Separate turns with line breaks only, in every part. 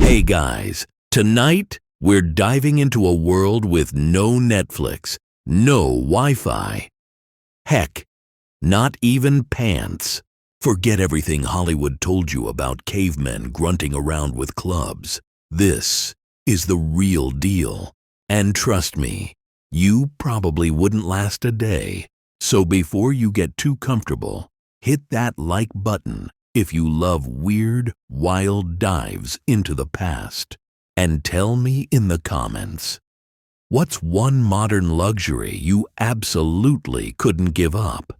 Hey guys, tonight we're diving into a world with no Netflix, no Wi-Fi. Heck, not even pants. Forget everything Hollywood told you about cavemen grunting around with clubs. This is the real deal. And trust me, you probably wouldn't last a day. So before you get too comfortable, hit that like button if you love weird, wild dives into the past. And tell me in the comments, what's one modern luxury you absolutely couldn't give up?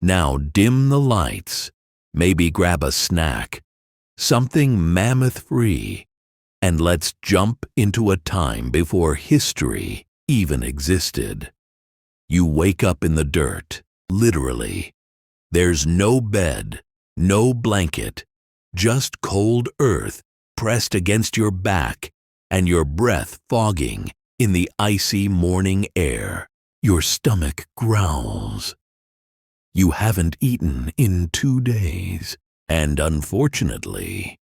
Now dim the lights, maybe grab a snack, something mammoth-free, and let's jump into a time before history even existed. You wake up in the dirt, literally. There's no bed, no blanket, just cold earth pressed against your back and your breath fogging in the icy morning air. Your stomach growls. You haven't eaten in 2 days, and unfortunately,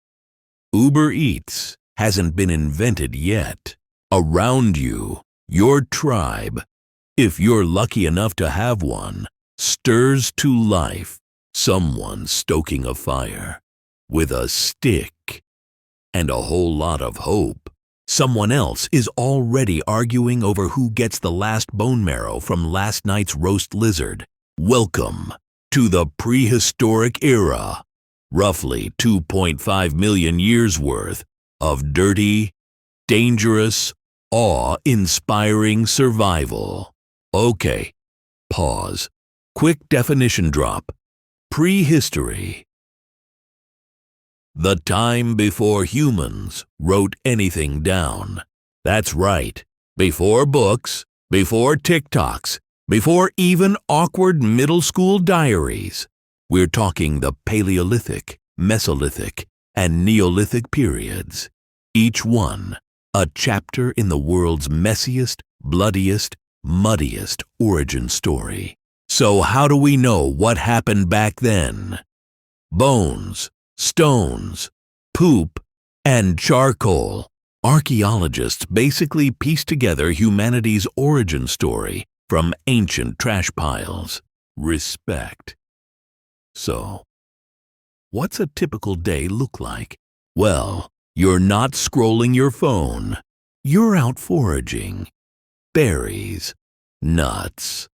Uber Eats hasn't been invented yet. Around you, your tribe, if you're lucky enough to have one, stirs to life. Someone stoking a fire with a stick and a whole lot of hope. Someone else is already arguing over who gets the last bone marrow from last night's roast lizard. Welcome to the prehistoric era, roughly 2.5 million years worth of dirty, dangerous, awe-inspiring survival. Okay, pause. Quick definition drop. Prehistory. The time before humans wrote anything down. That's right. Before books, before TikToks, before even awkward middle school diaries. We're talking the Paleolithic, Mesolithic, and Neolithic periods. Each one a chapter in the world's messiest, bloodiest, muddiest origin story. So how do we know what happened back then? Bones, stones, poop, and charcoal. Archaeologists basically piece together humanity's origin story from ancient trash piles. Respect. So, what's a typical day look like? Well, you're not scrolling your phone. You're out foraging. Berries, nuts,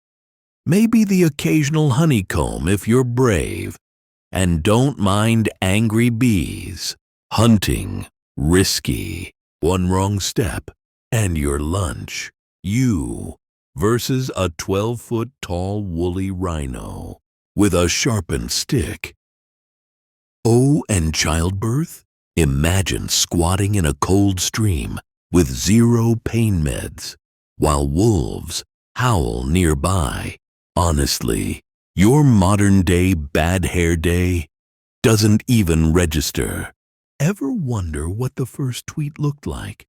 maybe the occasional honeycomb if you're brave. And don't mind angry bees. Hunting, risky. One wrong step, and your lunch. You versus a 12-foot tall woolly rhino with a sharpened stick. Oh, and childbirth? Imagine squatting in a cold stream with 0 pain meds, while wolves howl nearby. Honestly, your modern-day bad hair day doesn't even register. Ever wonder what the first tweet looked like?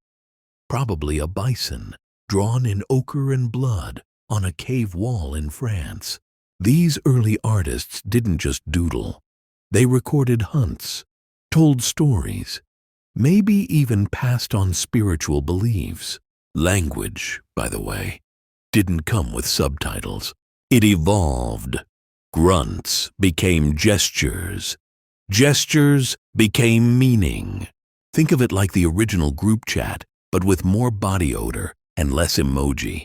Probably a bison drawn in ochre and blood on a cave wall in France. These early artists didn't just doodle. They recorded hunts, told stories, maybe even passed on spiritual beliefs. Language, by the way, didn't come with subtitles. It evolved. Grunts became gestures. Gestures became meaning. Think of it like the original group chat, but with more body odor and less emoji.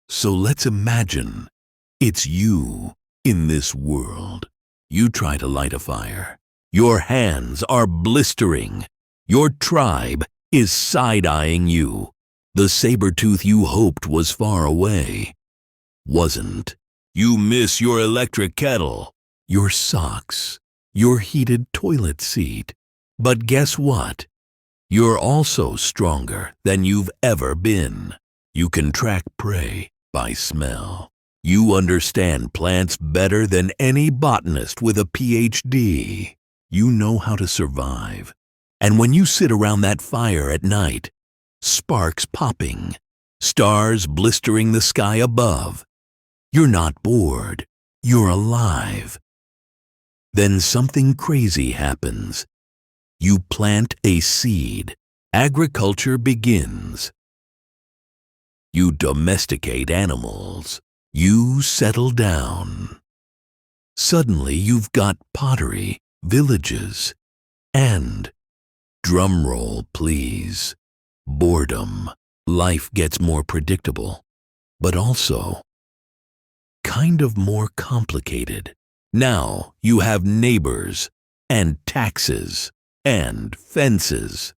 So let's imagine it's you in this world. You try to light a fire. Your hands are blistering. Your tribe is side-eyeing you. The saber-tooth you hoped was far away wasn't. You miss your electric kettle, your socks, your heated toilet seat. But guess what? You're also stronger than you've ever been. You can track prey by smell. You understand plants better than any botanist with a PhD. You know how to survive. And when you sit around that fire at night, sparks popping, stars blistering the sky above, you're not bored. You're alive. Then something crazy happens. You plant a seed. Agriculture begins. You domesticate animals. You settle down. Suddenly you've got pottery, villages, and, drumroll please, boredom. Life gets more predictable, but also kind of more complicated. Now you have neighbors, and taxes, and fences.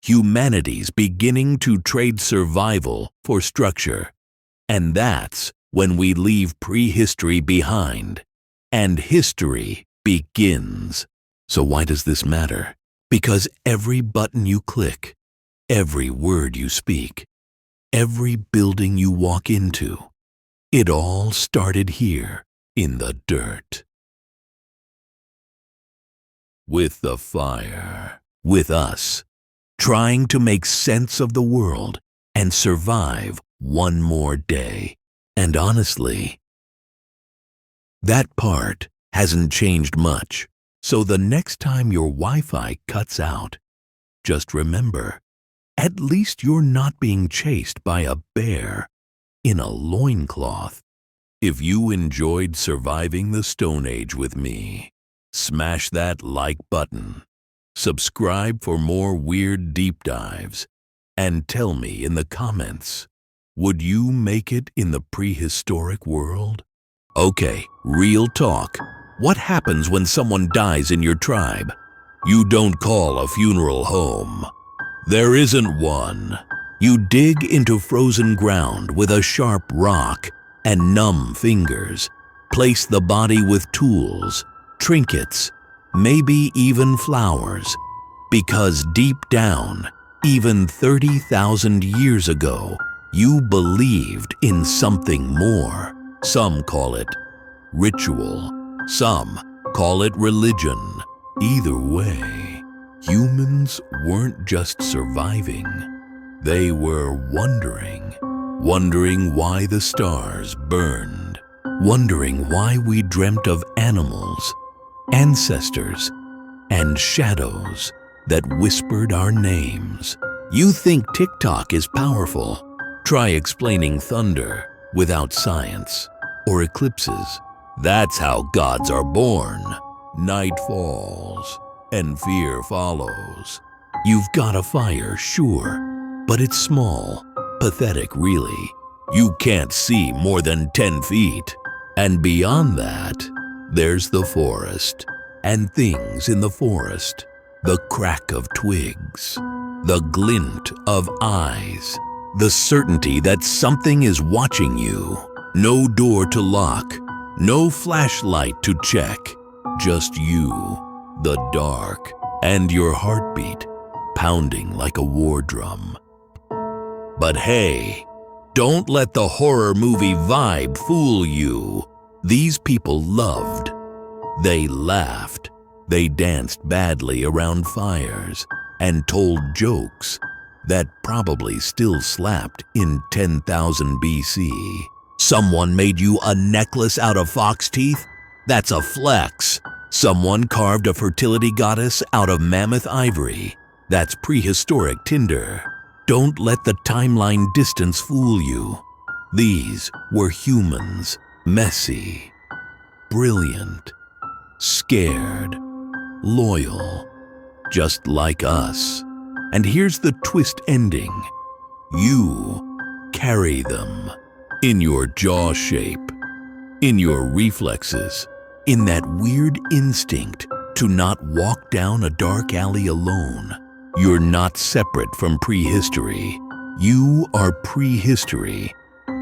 Humanity's beginning to trade survival for structure. And that's when we leave prehistory behind, and history begins. So why does this matter? Because every button you click, every word you speak, every building you walk into, it all started here in the dirt. With the fire, with us, trying to make sense of the world and survive one more day. And honestly, that part hasn't changed much. So the next time your Wi-Fi cuts out, just remember, at least you're not being chased by a bear in a loincloth. If you enjoyed surviving the Stone Age with me, smash that like button, subscribe for more weird deep dives, and tell me in the comments, would you make it in the prehistoric world? Okay, real talk. What happens when someone dies in your tribe? You don't call a funeral home. There isn't one. You dig into frozen ground with a sharp rock and numb fingers. Place the body with tools, trinkets, maybe even flowers. Because deep down, even 30,000 years ago, you believed in something more. Some call it ritual. Some call it religion. Either way, humans weren't just surviving. They were wondering why the stars burned, wondering why we dreamt of animals, ancestors, and shadows that whispered our names. You think TikTok is powerful? Try explaining thunder without science, or eclipses. That's how gods are born. Night falls, and fear follows. You've got a fire, sure, but it's small, pathetic really. You can't see more than 10 feet. And beyond that, there's the forest, and things in the forest. The crack of twigs, the glint of eyes, the certainty that something is watching you. No door to lock, no flashlight to check, just you, the dark, and your heartbeat pounding like a war drum. But hey, don't let the horror movie vibe fool you. These people loved, they laughed, they danced badly around fires and told jokes that probably still slapped in 10,000 BC. Someone made you a necklace out of fox teeth? That's a flex. Someone carved a fertility goddess out of mammoth ivory? That's prehistoric Tinder. Don't let the timeline distance fool you. These were humans, messy, brilliant, scared, loyal, just like us. And here's the twist ending. You carry them. In your jaw shape, in your reflexes, in that weird instinct to not walk down a dark alley alone. You're not separate from prehistory. You are prehistory,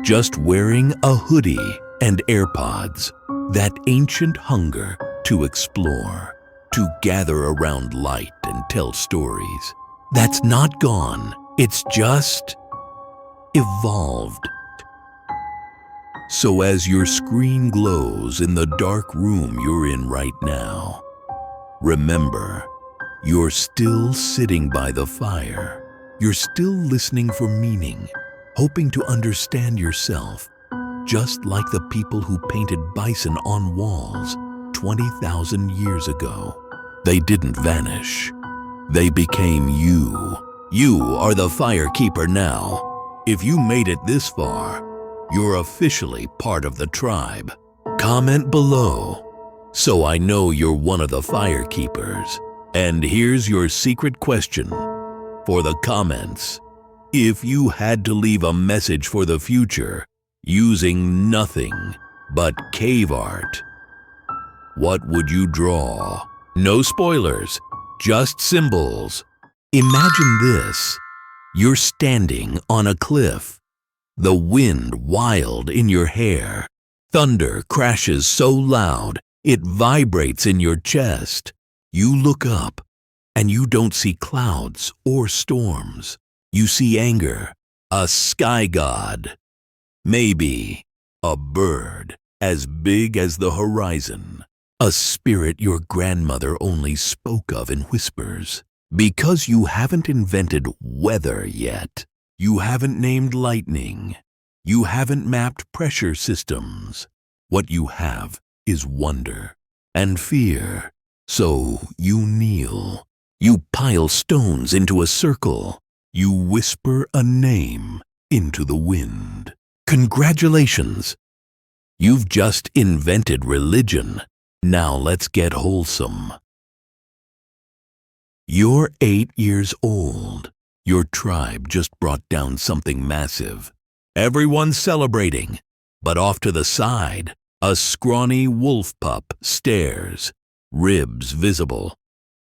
just wearing a hoodie and AirPods. That ancient hunger to explore, to gather around light and tell stories. That's not gone. It's just evolved. So as your screen glows in the dark room you're in right now, remember, you're still sitting by the fire. You're still listening for meaning, hoping to understand yourself, just like the people who painted bison on walls 20,000 years ago. They didn't vanish. They became you. You are the firekeeper now. If you made it this far, you're officially part of the tribe. Comment below so I know you're one of the firekeepers. And here's your secret question for the comments. If you had to leave a message for the future using nothing but cave art, what would you draw? No spoilers, just symbols. Imagine this. You're standing on a cliff. The wind wild in your hair. Thunder crashes so loud it vibrates in your chest. You look up and you don't see clouds or storms. You see anger, a sky god. Maybe a bird as big as the horizon. A spirit your grandmother only spoke of in whispers. Because you haven't invented weather yet. You haven't named lightning. You haven't mapped pressure systems. What you have is wonder and fear. So you kneel. You pile stones into a circle. You whisper a name into the wind. Congratulations! You've just invented religion. Now let's get wholesome. You're 8 years old. Your tribe just brought down something massive. Everyone's celebrating, but off to the side, a scrawny wolf pup stares, ribs visible,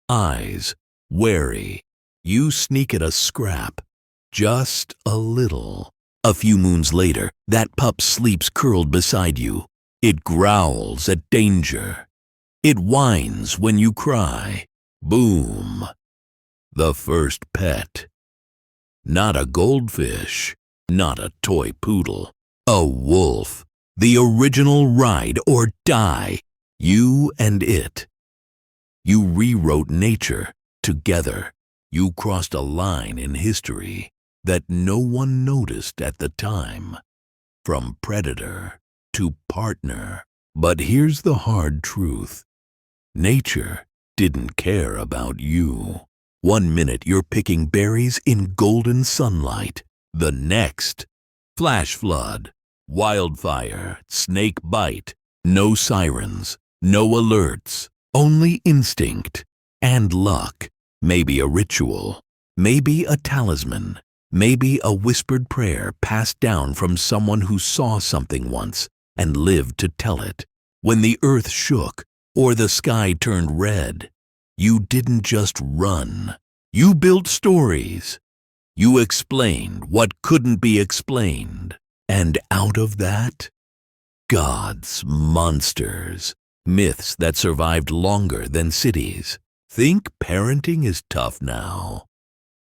eyes wary. You sneak at a scrap, just a little. A few moons later, that pup sleeps curled beside you. It growls at danger. It whines when you cry. Boom! The first pet. Not a goldfish, not a toy poodle. A wolf. The original ride or die. You and it. You rewrote nature together. You crossed a line in history that no one noticed at the time. From predator to partner. But here's the hard truth. Nature didn't care about you. 1 minute you're picking berries in golden sunlight. The next, flash flood, wildfire, snake bite. No sirens, no alerts, only instinct and luck. Maybe a ritual, maybe a talisman, maybe a whispered prayer passed down from someone who saw something once and lived to tell it. When the earth shook or the sky turned red, you didn't just run. You built stories. You explained what couldn't be explained. And out of that, gods, monsters, myths that survived longer than cities. Think parenting is tough now.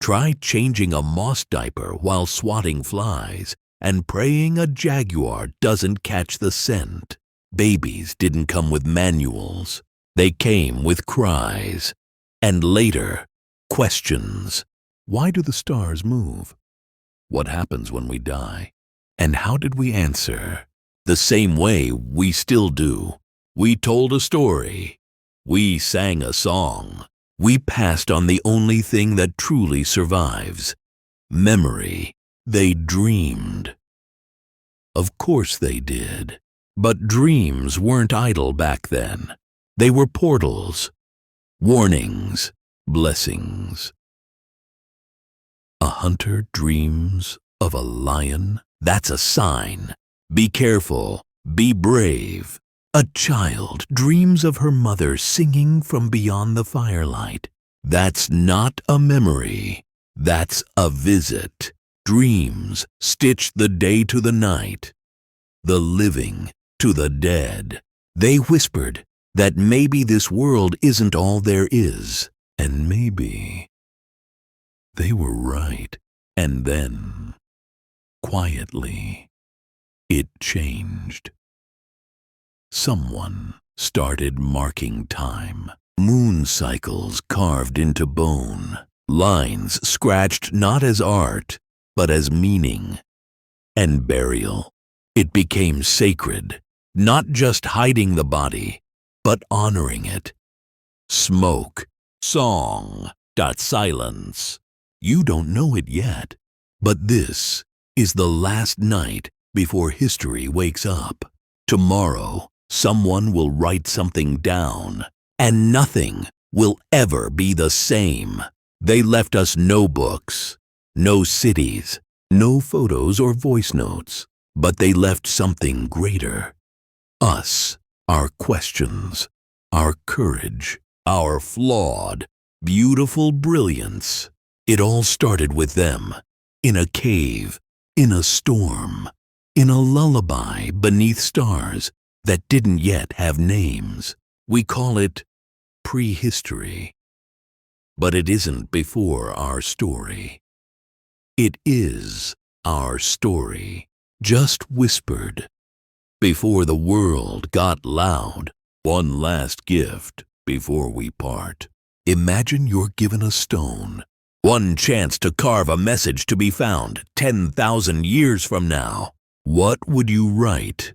Try changing a moss diaper while swatting flies and praying a jaguar doesn't catch the scent. Babies didn't come with manuals. They came with cries. And later, questions. Why do the stars move? What happens when we die? And how did we answer? The same way we still do. We told a story. We sang a song. We passed on the only thing that truly survives. Memory. They dreamed. Of course they did. But dreams weren't idle back then. They were portals. Warnings. Blessings. A hunter dreams of a lion. That's a sign. Be careful. Be brave. A child dreams of her mother singing from beyond the firelight. That's not a memory. That's a visit. Dreams stitch the day to the night. The living to the dead. They whispered that maybe this world isn't all there is. And maybe they were right. And then, quietly, it changed. Someone started marking time. Moon cycles carved into bone. Lines scratched not as art, but as meaning. And burial. It became sacred, not just hiding the body, but honoring it. Smoke, song, Silence. You don't know it yet, but this is the last night before history wakes up. Tomorrow, someone will write something down, and nothing will ever be the same. They left us no books, no cities, no photos or voice notes, but they left something greater. Us, our questions, our courage, our flawed, beautiful brilliance. It all started with them, in a cave, in a storm, in a lullaby beneath stars that didn't yet have names. We call it prehistory. But it isn't before our story. It is our story, just whispered. Before the world got loud, one last gift before we part. Imagine you're given a stone, one chance to carve a message to be found 10,000 years from now. What would you write?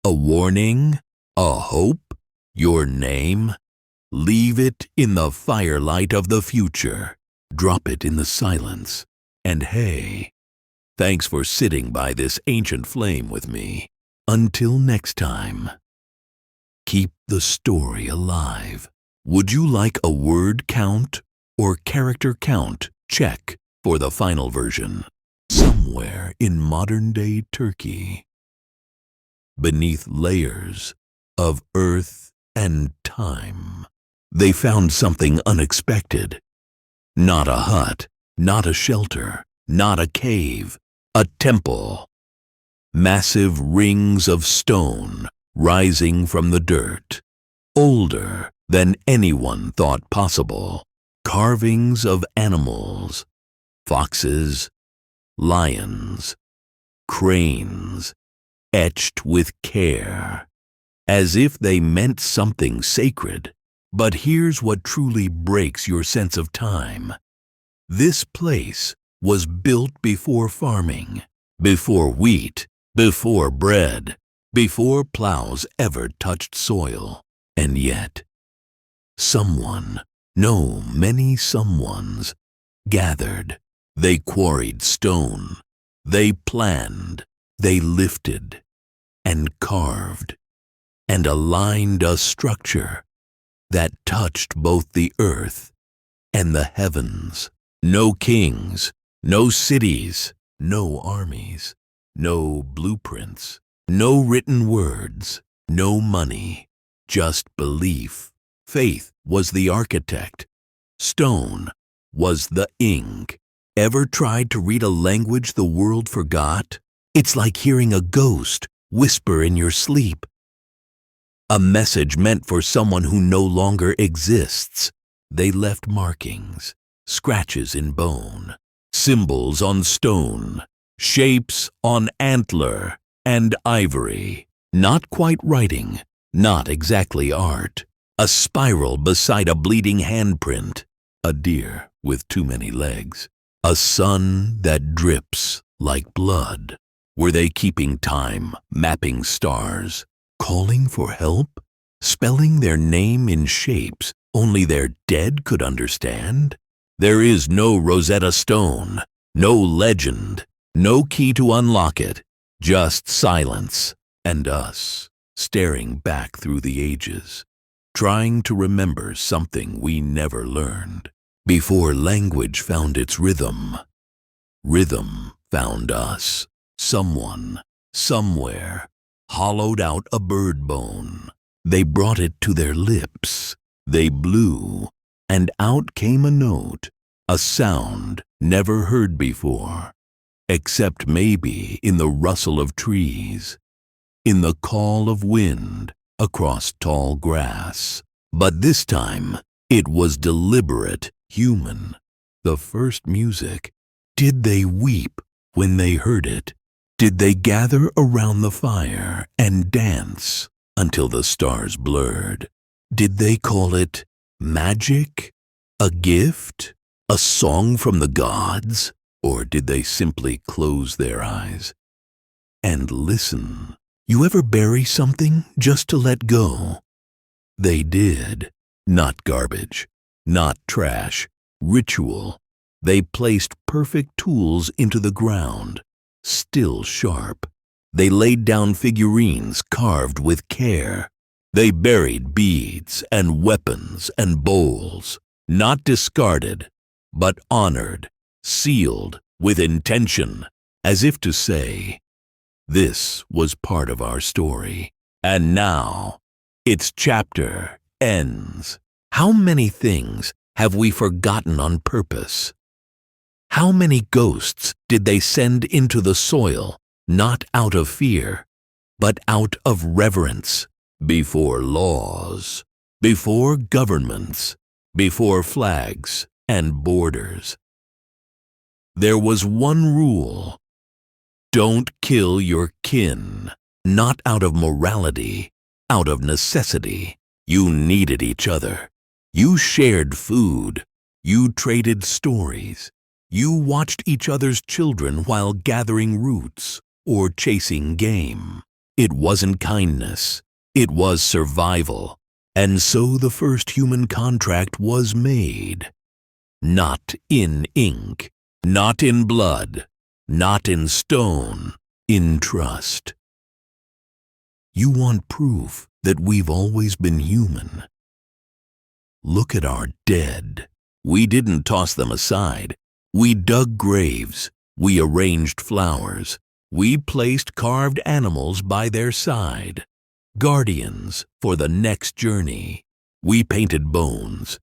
A warning? A hope? Your name? Leave it in the firelight of the future. Drop it in the silence. And hey, thanks for sitting by this ancient flame with me. Until next time, keep the story alive. Would you like a word count or character count check for the final version? Somewhere in modern-day Turkey, beneath layers of earth and time, they found something unexpected. Not a hut, not a shelter, not a cave, a temple. Massive rings of stone rising from the dirt, older than anyone thought possible. Carvings of animals, foxes, lions, cranes, etched with care, as if they meant something sacred. But here's what truly breaks your sense of time. This place was built before farming, before wheat, before bread, before plows ever touched soil. And yet, someone, no, many someones, gathered. They quarried stone. They planned. They lifted and carved and aligned a structure that touched both the earth and the heavens. No kings, no cities, no armies, no blueprints, no written words, no money, just belief. Faith was the architect. Stone was the ink. Ever tried to read a language the world forgot? It's like hearing a ghost whisper in your sleep. A message meant for someone who no longer exists. They left markings, scratches in bone, symbols on stone, shapes on antler and ivory. Not quite writing, not exactly art. A spiral beside a bleeding handprint. A deer with too many legs. A sun that drips like blood. Were they keeping time, mapping stars, calling for help, spelling their name in shapes only their dead could understand? There is no Rosetta Stone, no legend, no key to unlock it, just silence and us, staring back through the ages, trying to remember something we never learned. Before language found its rhythm, rhythm found us. Someone, somewhere, hollowed out a bird bone. They brought it to their lips. They blew, and out came a note, a sound never heard before, except maybe in the rustle of trees, in the call of wind across tall grass. But this time, it was deliberate, human. The first music. Did they weep when they heard it? Did they gather around the fire and dance until the stars blurred? Did they call it magic? A gift? A song from the gods? Or did they simply close their eyes and listen? You ever bury something just to let go? They did. Not garbage, not trash, ritual. They placed perfect tools into the ground, still sharp. They laid down figurines carved with care. They buried beads and weapons and bowls, not discarded, but honored, sealed with intention, as if to say, this was part of our story, and now its chapter ends. How many things have we forgotten on purpose? How many ghosts did they send into the soil, not out of fear, but out of reverence, before laws, before governments, before flags and borders? There was one rule: don't kill your kin, not out of morality, out of necessity. You needed each other. You shared food. You traded stories. You watched each other's children while gathering roots or chasing game. It wasn't kindness. It was survival. And so the first human contract was made. Not in ink, not in blood, not in stone, in trust. You want proof that we've always been human? Look at our dead. We didn't toss them aside. We dug graves. We arranged flowers. We placed carved animals by their side, guardians for the next journey. We painted bones.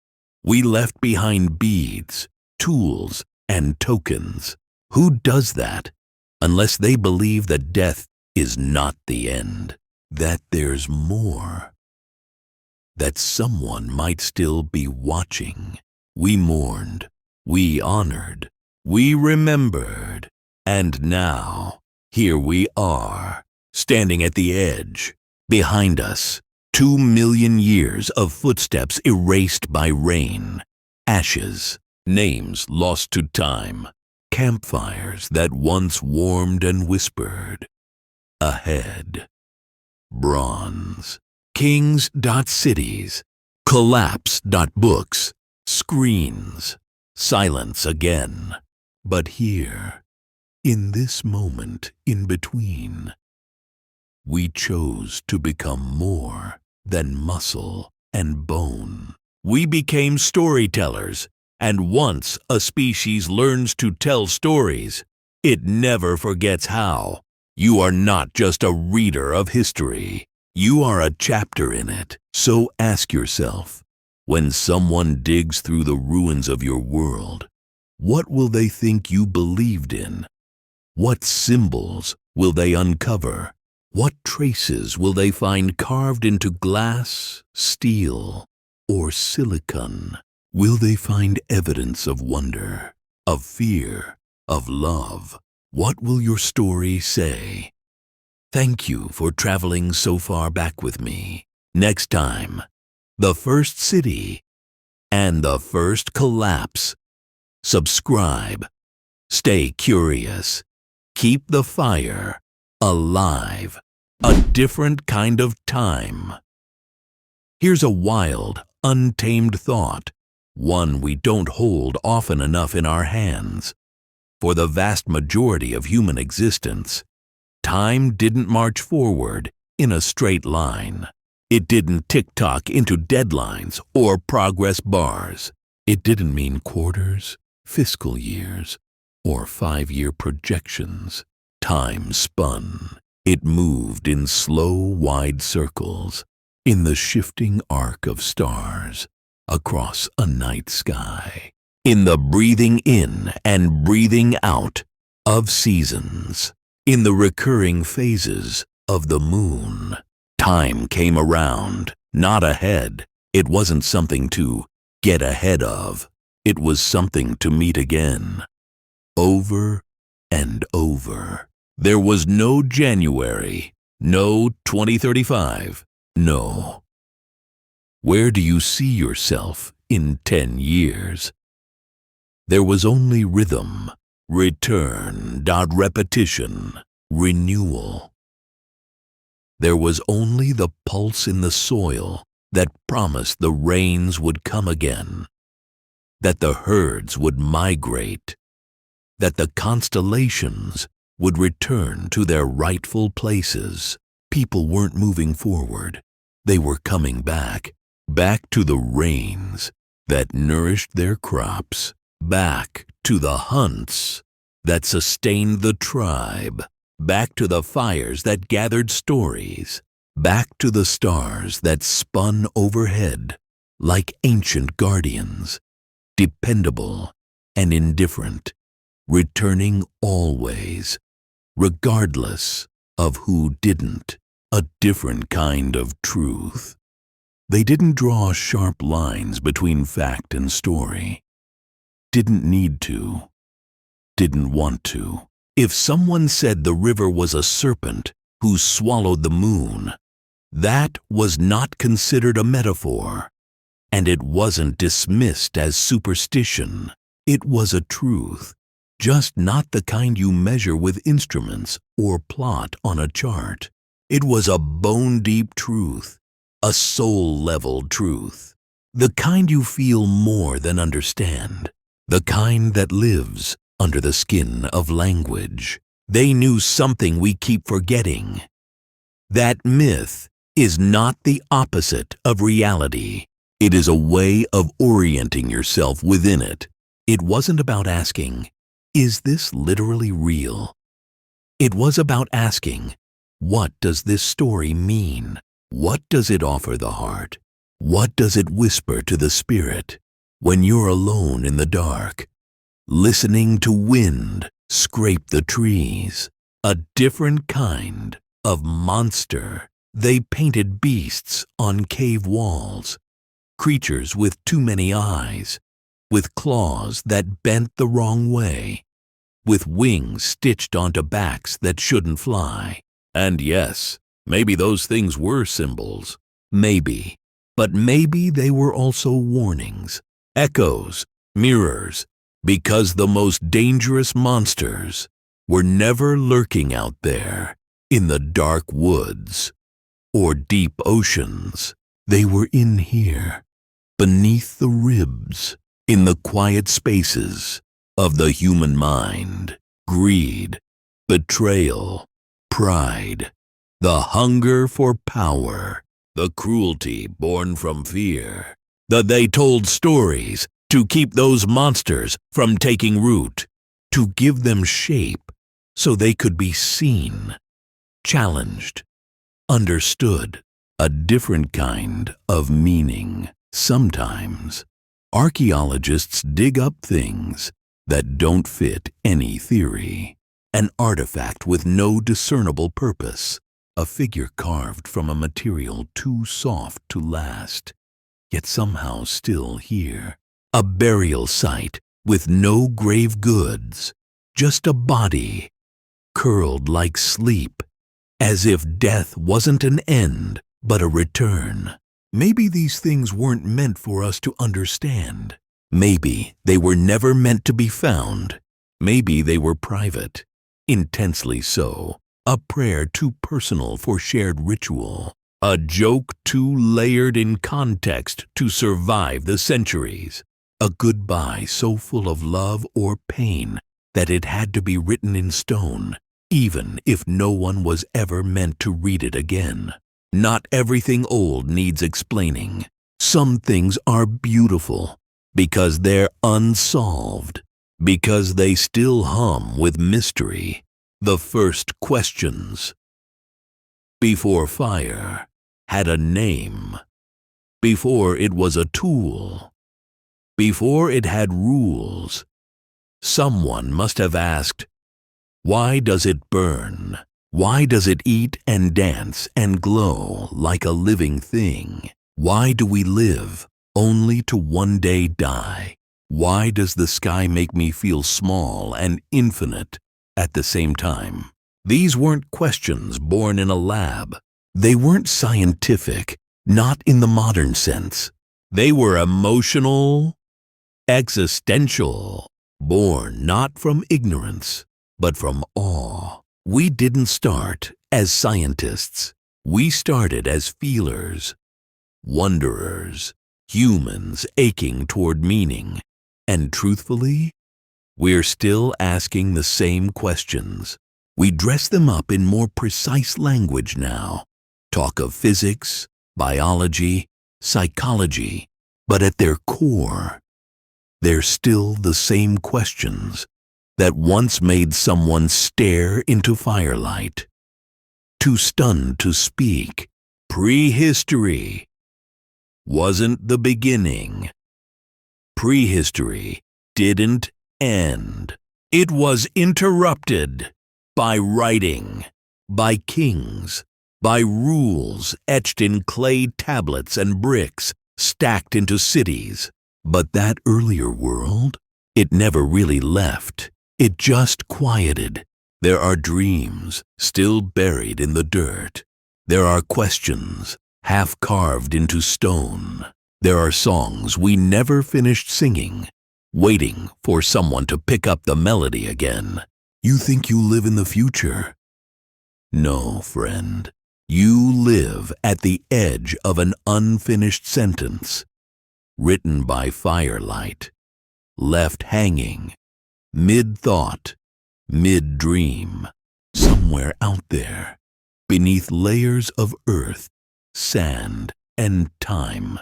We left behind beads, tools, and tokens. Who does that unless they believe that death is not the end, that there's more, that someone might still be watching? We mourned, we honored, we remembered, and now here we are, standing at the edge. Behind us, 2 million years of footsteps erased by rain, ashes, names lost to time, campfires that once warmed and whispered. Ahead, bronze, kings.cities, collapse.books, screens, silence again. But here, in this moment in between, we chose to become more than muscle and bone. We became storytellers, and once a species learns to tell stories, it never forgets how. You are not just a reader of history. You are a chapter in it. So ask yourself, when someone digs through the ruins of your world, what will they think you believed in? What symbols will they uncover? What traces will they find carved into glass, steel, or silicon? Will they find evidence of wonder, of fear, of love? What will your story say? Thank you for traveling so far back with me. Next time, the first city and the first collapse. Subscribe. Stay curious. Keep the fire alive. A different kind of time. Here's a wild, untamed thought, one we don't hold often enough in our hands. For the vast majority of human existence, time didn't march forward in a straight line. It didn't tick-tock into deadlines or progress bars. It didn't mean quarters, fiscal years, or 5-year projections. Time spun. It moved in slow, wide circles, in the shifting arc of stars, across a night sky, in the breathing in and breathing out of seasons, in the recurring phases of the moon. Time came around, not ahead. It wasn't something to get ahead of. It was something to meet again, over and over. There was no January, no 2035, no. Where do you see yourself in 10 years? There was only rhythm, return, repetition, renewal. There was only the pulse in the soil that promised the rains would come again. that the herds would migrate, that the constellations would return to their rightful places. People weren't moving forward. They were coming back to the rains that nourished their crops, back to the hunts that sustained the tribe, back to the fires that gathered stories, back to the stars that spun overhead like ancient guardians, dependable and indifferent, returning always, regardless of who didn't. A different kind of truth. They didn't draw sharp lines between fact and story. Didn't need to. Didn't want to. If someone said the river was a serpent who swallowed the moon, that was not considered a metaphor, and it wasn't dismissed as superstition. It was a truth, just not the kind you measure with instruments or plot on a chart. It was a bone-deep truth, a soul-level truth, the kind you feel more than understand, the kind that lives under the skin of language. They knew something we keep forgetting. That myth is not the opposite of reality. It is a way of orienting yourself within it. It wasn't about asking, is this literally real? It was about asking, what does this story mean? What does it offer the heart? What does it whisper to the spirit when you're alone in the dark, listening to wind scrape the trees? A different kind of monster. They painted beasts on cave walls, creatures with too many eyes, with claws that bent the wrong way, with wings stitched onto backs that shouldn't fly. And yes, maybe those things were symbols. Maybe. But maybe they were also warnings, echoes, mirrors, because the most dangerous monsters were never lurking out there in the dark woods or deep oceans. They were in here, beneath the ribs, in the quiet spaces of the human mind. Greed, betrayal, pride, the hunger for power, the cruelty born from fear. They told stories to keep those monsters from taking root, to give them shape so they could be seen, challenged, understood. A different kind of meaning. Sometimes archaeologists dig up things that don't fit any theory. An artifact with no discernible purpose, a figure carved from a material too soft to last, yet somehow still here. A burial site with no grave goods, just a body, curled like sleep, as if death wasn't an end, but a return. Maybe these things weren't meant for us to understand. Maybe they were never meant to be found. Maybe they were private, intensely so, a prayer too personal for shared ritual, a joke too layered in context to survive the centuries, a goodbye so full of love or pain that it had to be written in stone, even if no one was ever meant to read it again. Not everything old needs explaining. Some things are beautiful because they're unsolved, because they still hum with mystery. The first questions. Before fire had a name, before it was a tool, before it had rules, someone must have asked, why does it burn? Why does it eat and dance and glow like a living thing? Why do we live only to one day die? Why does the sky make me feel small and infinite at the same time? These weren't questions born in a lab. They weren't scientific, not in the modern sense. They were emotional, existential, born not from ignorance, but from awe. We didn't start as scientists. We started as feelers, wanderers, humans aching toward meaning, And truthfully, we're still asking the same questions. We dress them up in more precise language now. Talk of physics, biology, psychology, but at their core, they're still the same questions that once made someone stare into firelight. Too stunned to speak, prehistory wasn't the beginning. Prehistory didn't end. It was interrupted by writing, by kings, by rules etched in clay tablets and bricks stacked into cities. But that earlier world, it never really left. It just quieted. There are dreams still buried in the dirt. There are questions half carved into stone. There are songs we never finished singing, waiting for someone to pick up the melody again. You think you live in the future? No, friend. You live at the edge of an unfinished sentence, written by firelight, left hanging, mid-thought, mid-dream, somewhere out there, beneath layers of earth, sand, and time.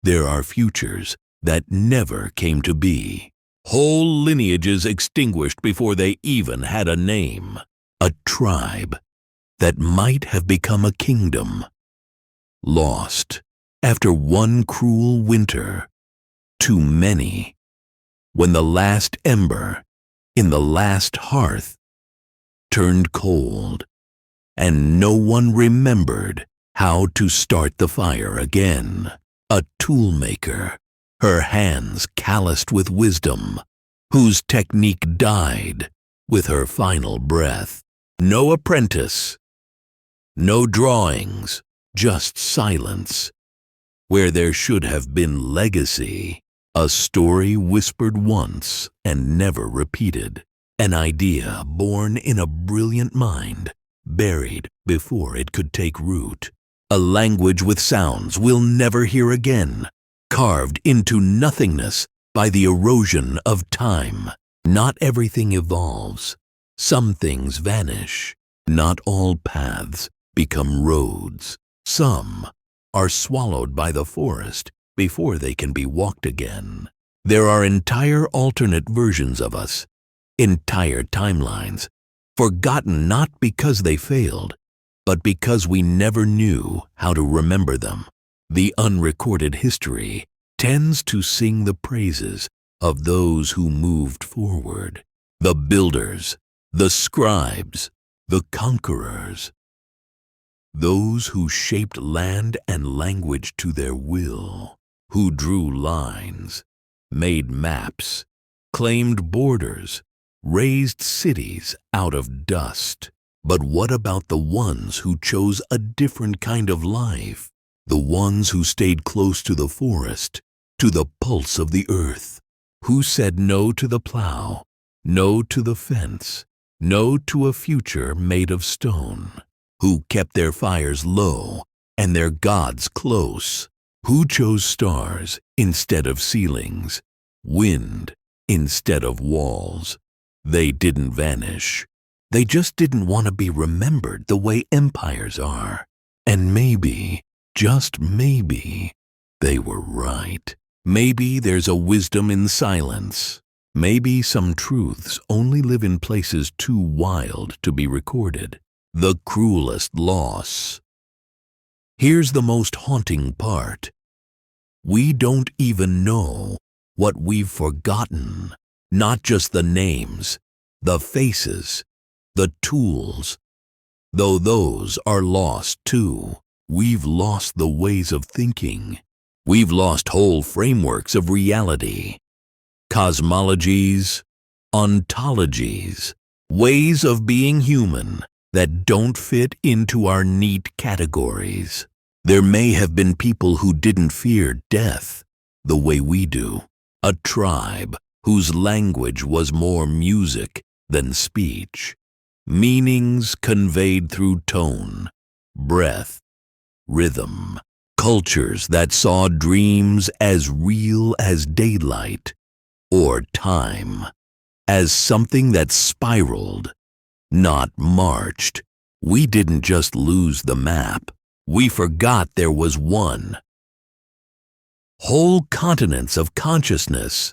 There are futures that never came to be. Whole lineages extinguished before they even had a name. A tribe that might have become a kingdom. Lost after one cruel winter. Too many. When the last ember in the last hearth turned cold, and no one remembered how to start the fire again. A toolmaker, her hands calloused with wisdom, whose technique died with her final breath. No apprentice, no drawings, just silence. Where there should have been legacy, a story whispered once and never repeated. An idea born in a brilliant mind, buried before it could take root. A language with sounds we'll never hear again, carved into nothingness by the erosion of time. Not everything evolves. Some things vanish. Not all paths become roads. Some are swallowed by the forest before they can be walked again. There are entire alternate versions of us, entire timelines, forgotten not because they failed, but because we never knew how to remember them. The unrecorded history tends to sing the praises of those who moved forward, the builders, the scribes, the conquerors, those who shaped land and language to their will, who drew lines, made maps, claimed borders, raised cities out of dust. But what about the ones who chose a different kind of life? The ones who stayed close to the forest, to the pulse of the earth, who said no to the plow, no to the fence, no to a future made of stone, who kept their fires low and their gods close, who chose stars instead of ceilings, wind instead of walls. They didn't vanish. They just didn't want to be remembered the way empires are. And maybe, just maybe, they were right. Maybe there's a wisdom in silence. Maybe some truths only live in places too wild to be recorded. The cruelest loss. Here's the most haunting part. We don't even know what we've forgotten. Not just the names, the faces, the tools. Though those are lost too. We've lost the ways of thinking. We've lost whole frameworks of reality. Cosmologies, ontologies, ways of being human that don't fit into our neat categories. There may have been people who didn't fear death the way we do. A tribe whose language was more music than speech. Meanings conveyed through tone, breath, rhythm. Cultures that saw dreams as real as daylight. or time, as something that spiraled, not marched. We didn't just lose the map. We forgot there was one. Whole continents of consciousness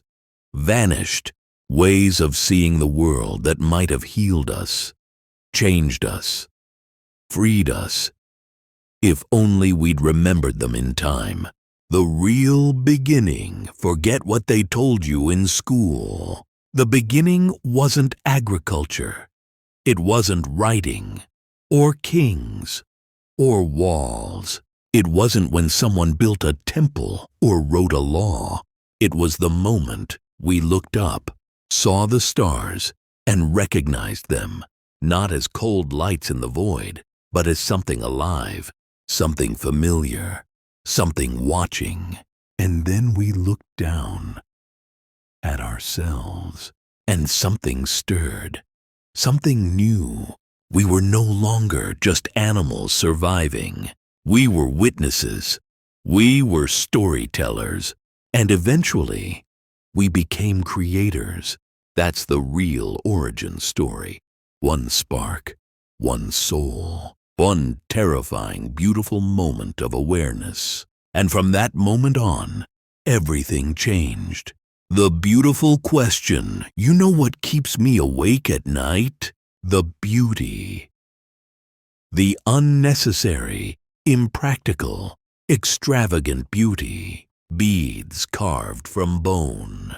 vanished, ways of seeing the world that might have healed us, changed us, freed us. If only we'd remembered them in time. The real beginning, forget what they told you in school. The beginning wasn't agriculture. It wasn't writing, or kings, or walls. It wasn't when someone built a temple or wrote a law. It was the moment we looked up, saw the stars, and recognized them, not as cold lights in the void, but as something alive, something familiar, something watching. And then we looked down at ourselves, and something stirred, something new. We were no longer just animals surviving. We were witnesses. We were storytellers. And eventually, we became creators. That's the real origin story. One spark, one soul, one terrifying, beautiful moment of awareness. And from that moment on, everything changed. The beautiful question, you know what keeps me awake at night? The beauty. The unnecessary, impractical, extravagant beauty. Beads carved from bone.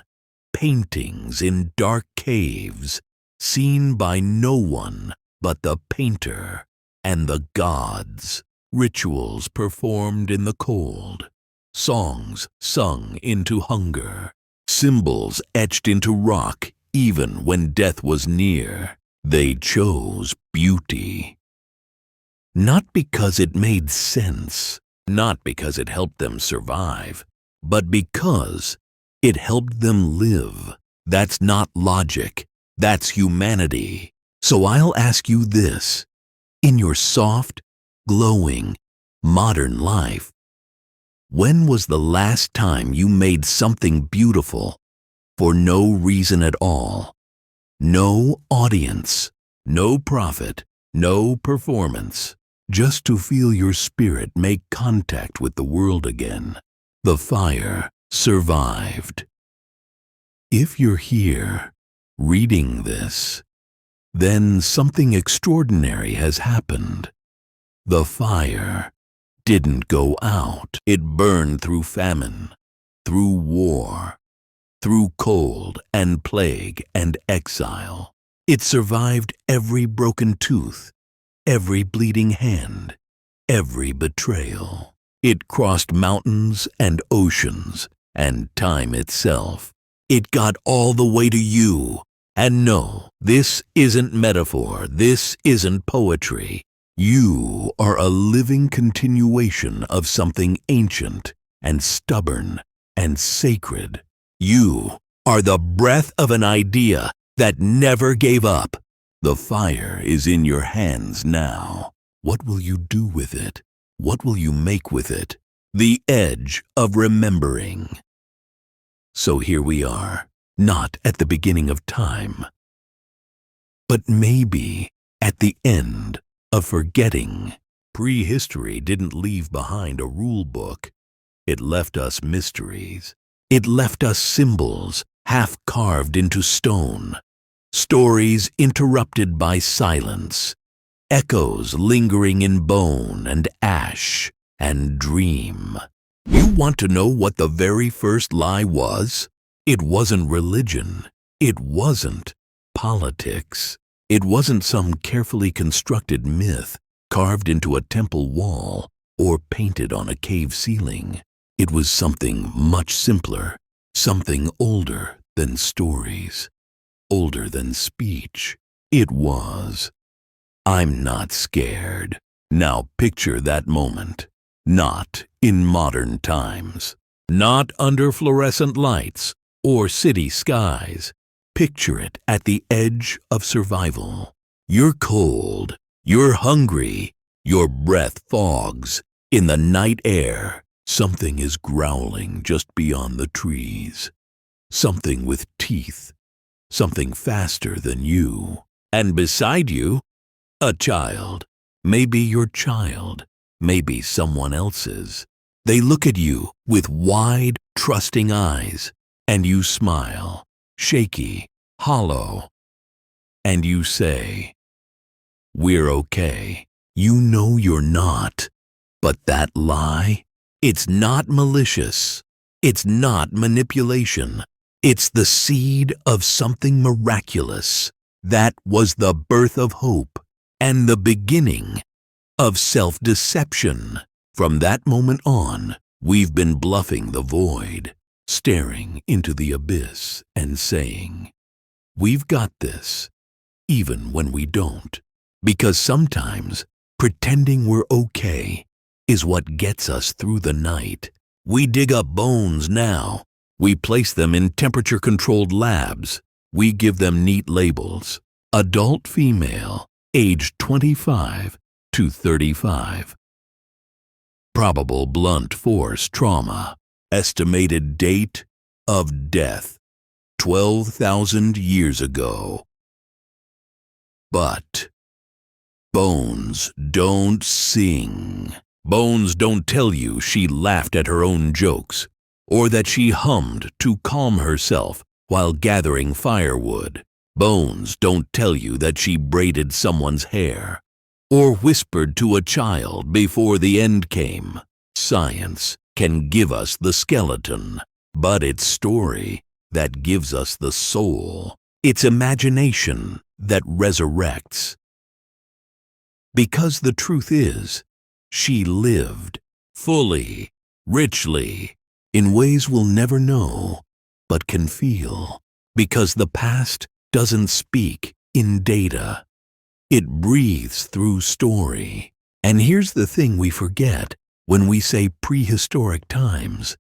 Paintings in dark caves, seen by no one but the painter and the gods. Rituals performed in the cold. Songs sung into hunger. Symbols etched into rock even when death was near. They chose beauty. Not because it made sense, not because it helped them survive, but because it helped them live. That's not logic, that's humanity. So I'll ask you this. In your soft, glowing, modern life, when was the last time you made something beautiful for no reason at all? No audience, no profit, no performance, just to feel your spirit make contact with the world again. The fire survived. If you're here, reading this, then something extraordinary has happened. The fire didn't go out. It burned through famine, through war, through cold and plague and exile. It survived every broken tooth, every bleeding hand, every betrayal. It crossed mountains and oceans and time itself. It got all the way to you. And no, this isn't metaphor, this isn't poetry. You are a living continuation of something ancient and stubborn and sacred. You are the breath of an idea that never gave up. The fire is in your hands now. What will you do with it? What will you make with it? The edge of remembering. So here we are, not at the beginning of time, but maybe at the end of forgetting. Prehistory didn't leave behind a rule book. It left us mysteries. It left us symbols half carved into stone, stories interrupted by silence, echoes lingering in bone and ash and dream. You want to know what the very first lie was? It wasn't religion. It wasn't politics. It wasn't some carefully constructed myth carved into a temple wall or painted on a cave ceiling. It was something much simpler, something older than stories, older than speech. It was, I'm not scared. Now picture that moment. Not in modern times. Not under fluorescent lights or city skies. Picture it at the edge of survival. You're cold, you're hungry, your breath fogs. In the night air, something is growling just beyond the trees. something with teeth, something faster than you. And beside you, a child. Maybe your child, maybe someone else's. They look at you with wide, trusting eyes, and you smile, shaky, hollow, and you say, "We're okay." You know you're not, but that lie, it's not malicious. It's not manipulation. It's the seed of something miraculous. That was the birth of hope and the beginning of self-deception. From that moment on, we've been bluffing the void, staring into the abyss and saying, "We've got this," even when we don't. Because sometimes pretending we're okay is what gets us through the night. We dig up bones now. We place them in temperature-controlled labs. We give them neat labels. Adult female, aged 25 to 35. Probable blunt force trauma. Estimated date of death, 12,000 years ago. But bones don't sing. Bones don't tell you she laughed at her own jokes, or that she hummed to calm herself while gathering firewood. Bones don't tell you that she braided someone's hair, or whispered to a child before the end came. Science can give us the skeleton, but it's story that gives us the soul. It's imagination that resurrects. Because the truth is, she lived fully, richly, in ways we'll never know, but can feel. Because the past doesn't speak in data. It breathes through story. And here's the thing we forget when we say prehistoric times,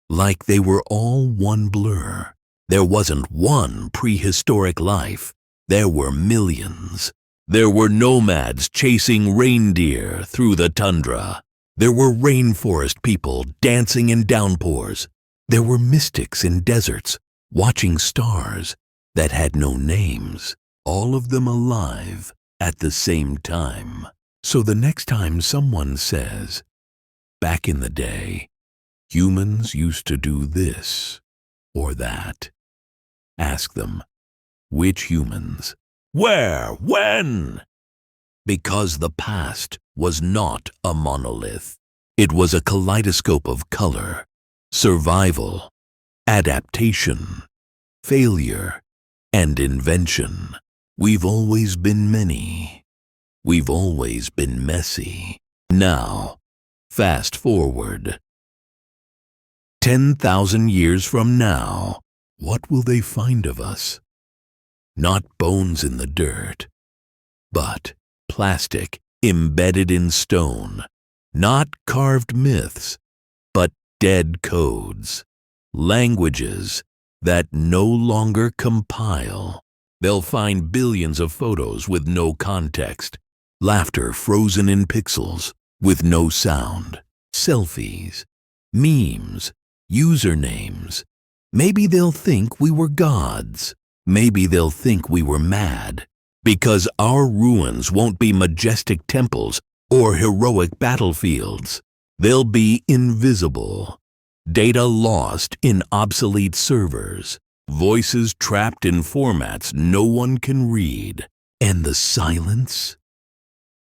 like they were all one blur. There wasn't one prehistoric life. There were millions. There were nomads chasing reindeer through the tundra. There were rainforest people dancing in downpours. There were mystics in deserts watching stars that had no names, all of them alive at the same time. So the next time someone says, "Back in the day, humans used to do this or that," ask them, which humans? Where? When? Because the past was not a monolith. It was a kaleidoscope of color, survival, adaptation, failure, and invention. We've always been many. We've always been messy. Now, fast forward. 10,000 years from now, what will they find of us? Not bones in the dirt, but plastic embedded in stone. Not carved myths, but dead codes. Languages that no longer compile. They'll find billions of photos with no context. Laughter frozen in pixels with no sound. Selfies, memes, usernames. Maybe they'll think we were gods. Maybe they'll think we were mad, because our ruins won't be majestic temples or heroic battlefields. They'll be invisible, data lost in obsolete servers, voices trapped in formats no one can read. And the silence?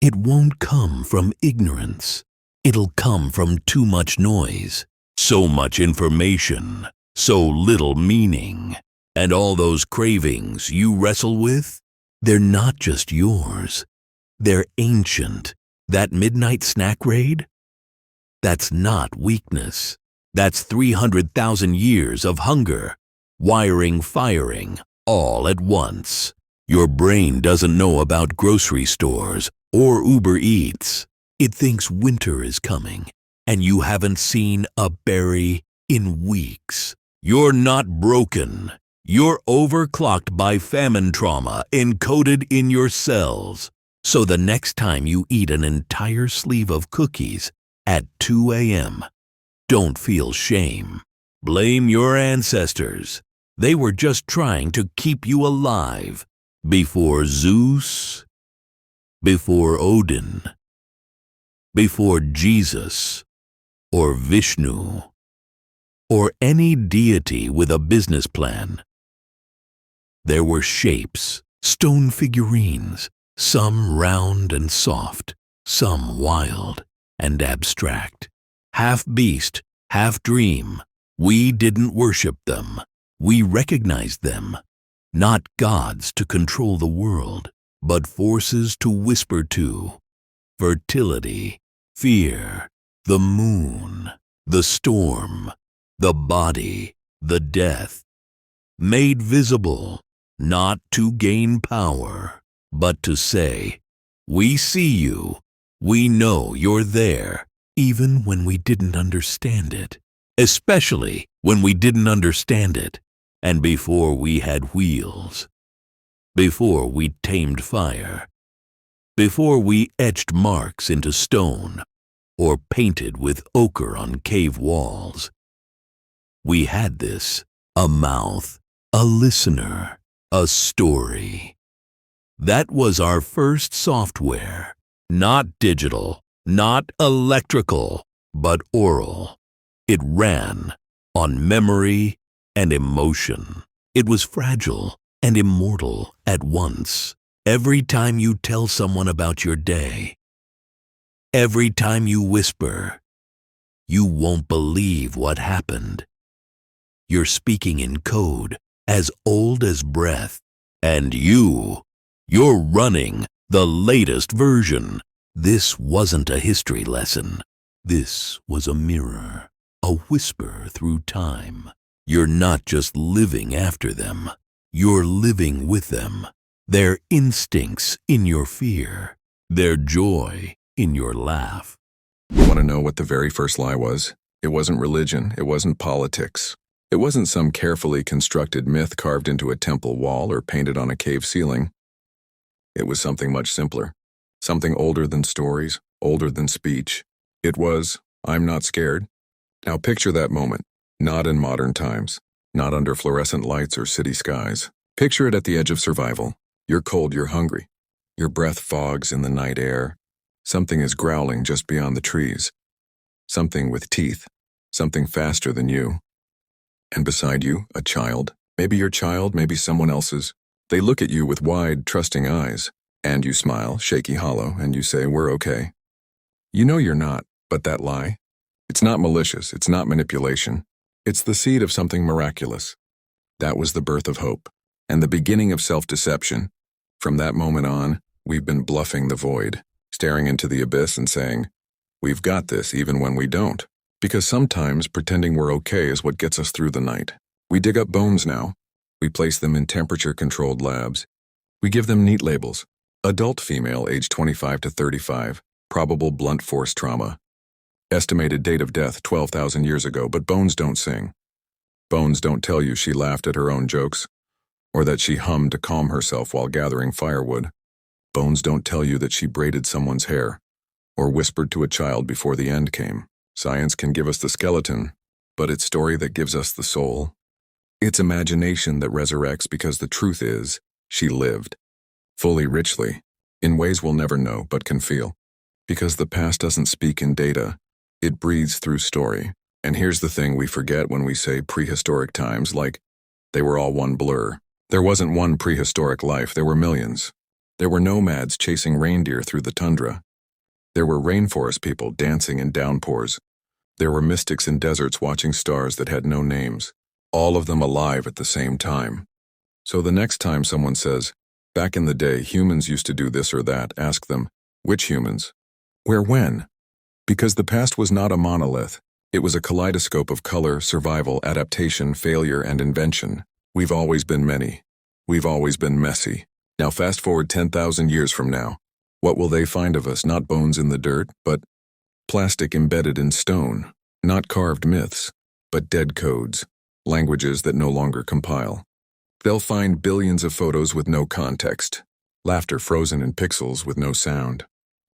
It won't come from ignorance. It'll come from too much noise, so much information, so little meaning. And all those cravings you wrestle with, they're not just yours. They're ancient. That midnight snack raid? That's not weakness. That's 300,000 years of hunger, wiring, firing, all at once. Your brain doesn't know about grocery stores or Uber Eats. It thinks winter is coming, and you haven't seen a berry in weeks. You're not broken. You're overclocked by famine trauma encoded in your cells. So the next time you eat an entire sleeve of cookies at 2 a.m., don't feel shame. Blame your ancestors. They were just trying to keep you alive before Zeus, before Odin, before Jesus, or Vishnu, or any deity with a business plan. There were shapes, stone figurines, some round and soft, some wild and abstract, half beast, half dream. We didn't worship them. We recognized them, not gods to control the world, but forces to whisper to. Fertility, fear, the moon, the storm, the body, the death. Made visible, not to gain power, but to say, we see you, we know you're there, even when we didn't understand it, especially when we didn't understand it, and before we had wheels, before we tamed fire, before we etched marks into stone or painted with ochre on cave walls. We had this, a mouth, a listener, a story. That was our first software, not digital, not electrical, but oral. It ran on memory and emotion. It was fragile and immortal at once. Every time you tell someone about your day, every time you whisper, you won't believe what happened. You're speaking in code as old as breath, and you're running the latest version. This wasn't a history lesson. This was a mirror, a whisper through time. You're not just living after them. You're living with them. Their instincts in your fear. Their joy in your laugh.
You want to know what the very first lie was? It wasn't religion. It wasn't politics. It wasn't some carefully constructed myth carved into a temple wall or painted on a cave ceiling. It was something much simpler. Something older than stories, older than speech. It was, I'm not scared. Now picture that moment. Not in modern times. Not under fluorescent lights or city skies. Picture it at the edge of survival. You're cold, you're hungry. Your breath fogs in the night air. Something is growling just beyond the trees. Something with teeth. Something faster than you. And beside you, a child. Maybe your child, maybe someone else's. They look at you with wide, trusting eyes. And you smile, shaky hollow, and you say, we're okay. You know you're not, but that lie? It's not malicious, it's not manipulation. It's the seed of something miraculous. That was the birth of hope, and the beginning of self-deception. From that moment on, we've been bluffing the void, staring into the abyss and saying, we've got this even when we don't. Because sometimes pretending we're okay is what gets us through the night. We dig up bones now. We place them in temperature-controlled labs. We give them neat labels. Adult female, age 25 to 35, probable blunt force trauma. Estimated date of death 12,000 years ago, but bones don't sing. Bones don't tell you she laughed at her own jokes, or that she hummed to calm herself while gathering firewood. Bones don't tell you that she braided someone's hair, or whispered to a child before the end came. Science can give us the skeleton, but it's story that gives us the soul. It's imagination that resurrects because the truth is, she lived. Fully, richly, in ways we'll never know but can feel. Because the past doesn't speak in data, it breathes through story. And here's the thing we forget when we say prehistoric times, like they were all one blur. There wasn't one prehistoric life, there were millions. There were nomads chasing reindeer through the tundra. There were rainforest people dancing in downpours. There were mystics in deserts watching stars that had no names, all of them alive at the same time. So the next time someone says, back in the day, humans used to do this or that, ask them, which humans? Where, when? Because the past was not a monolith. It was a kaleidoscope of color, survival, adaptation, failure, and invention. We've always been many. We've always been messy. Now fast forward 10,000 years from now. What will they find of us? Not bones in the dirt, but plastic embedded in stone. Not carved myths, but dead codes, languages that no longer compile. They'll find billions of photos with no context, laughter frozen in pixels with no sound.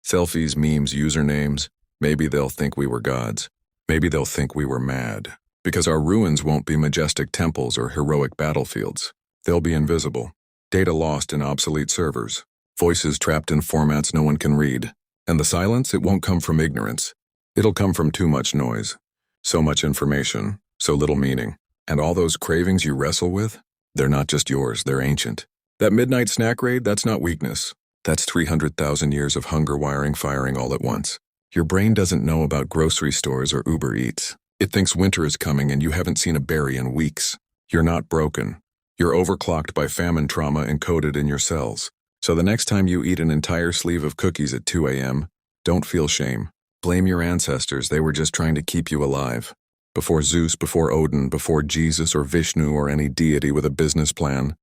Selfies, memes, usernames. Maybe they'll think we were gods. Maybe they'll think we were mad. Because our ruins won't be majestic temples or heroic battlefields. They'll be invisible. Data lost in obsolete servers. Voices trapped in formats no one can read. And the silence, it won't come from ignorance. It'll come from too much noise. So much information, so little meaning. And all those cravings you wrestle with, they're not just yours, they're ancient. That midnight snack raid, that's not weakness. That's 300,000 years of hunger wiring firing all at once. Your brain doesn't know about grocery stores or Uber Eats. It thinks winter is coming and you haven't seen a berry in weeks. You're not broken. You're overclocked by famine trauma encoded in your cells. So the next time you eat an entire sleeve of cookies at 2 a.m., don't feel shame. Blame your ancestors, they were just trying to keep you alive. Before Zeus, before Odin, before Jesus or Vishnu or any deity with a business plan.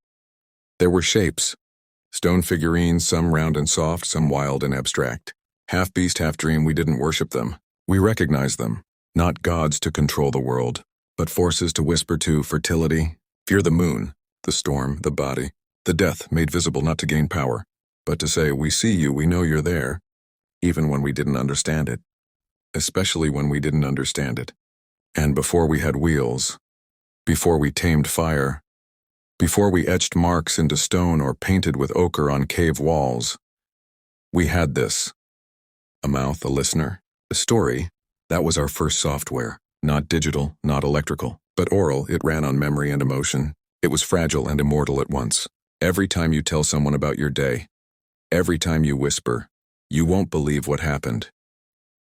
There were shapes. Stone figurines, some round and soft, some wild and abstract. Half beast, half dream, we didn't worship them. We recognized them. Not gods to control the world, but forces to whisper to fertility, fear the moon, the storm, the body, the death made visible not to gain power, but to say, we see you, we know you're there, even when we didn't understand it. Especially when we didn't understand it. And before we had wheels, before we tamed fire, before we etched marks into stone or painted with ochre on cave walls, we had this. A mouth, a listener, a story. That was our first software. Not digital, not electrical, but oral. It ran on memory and emotion. It was fragile and immortal at once. Every time you tell someone about your day, every time you whisper, you won't believe what happened.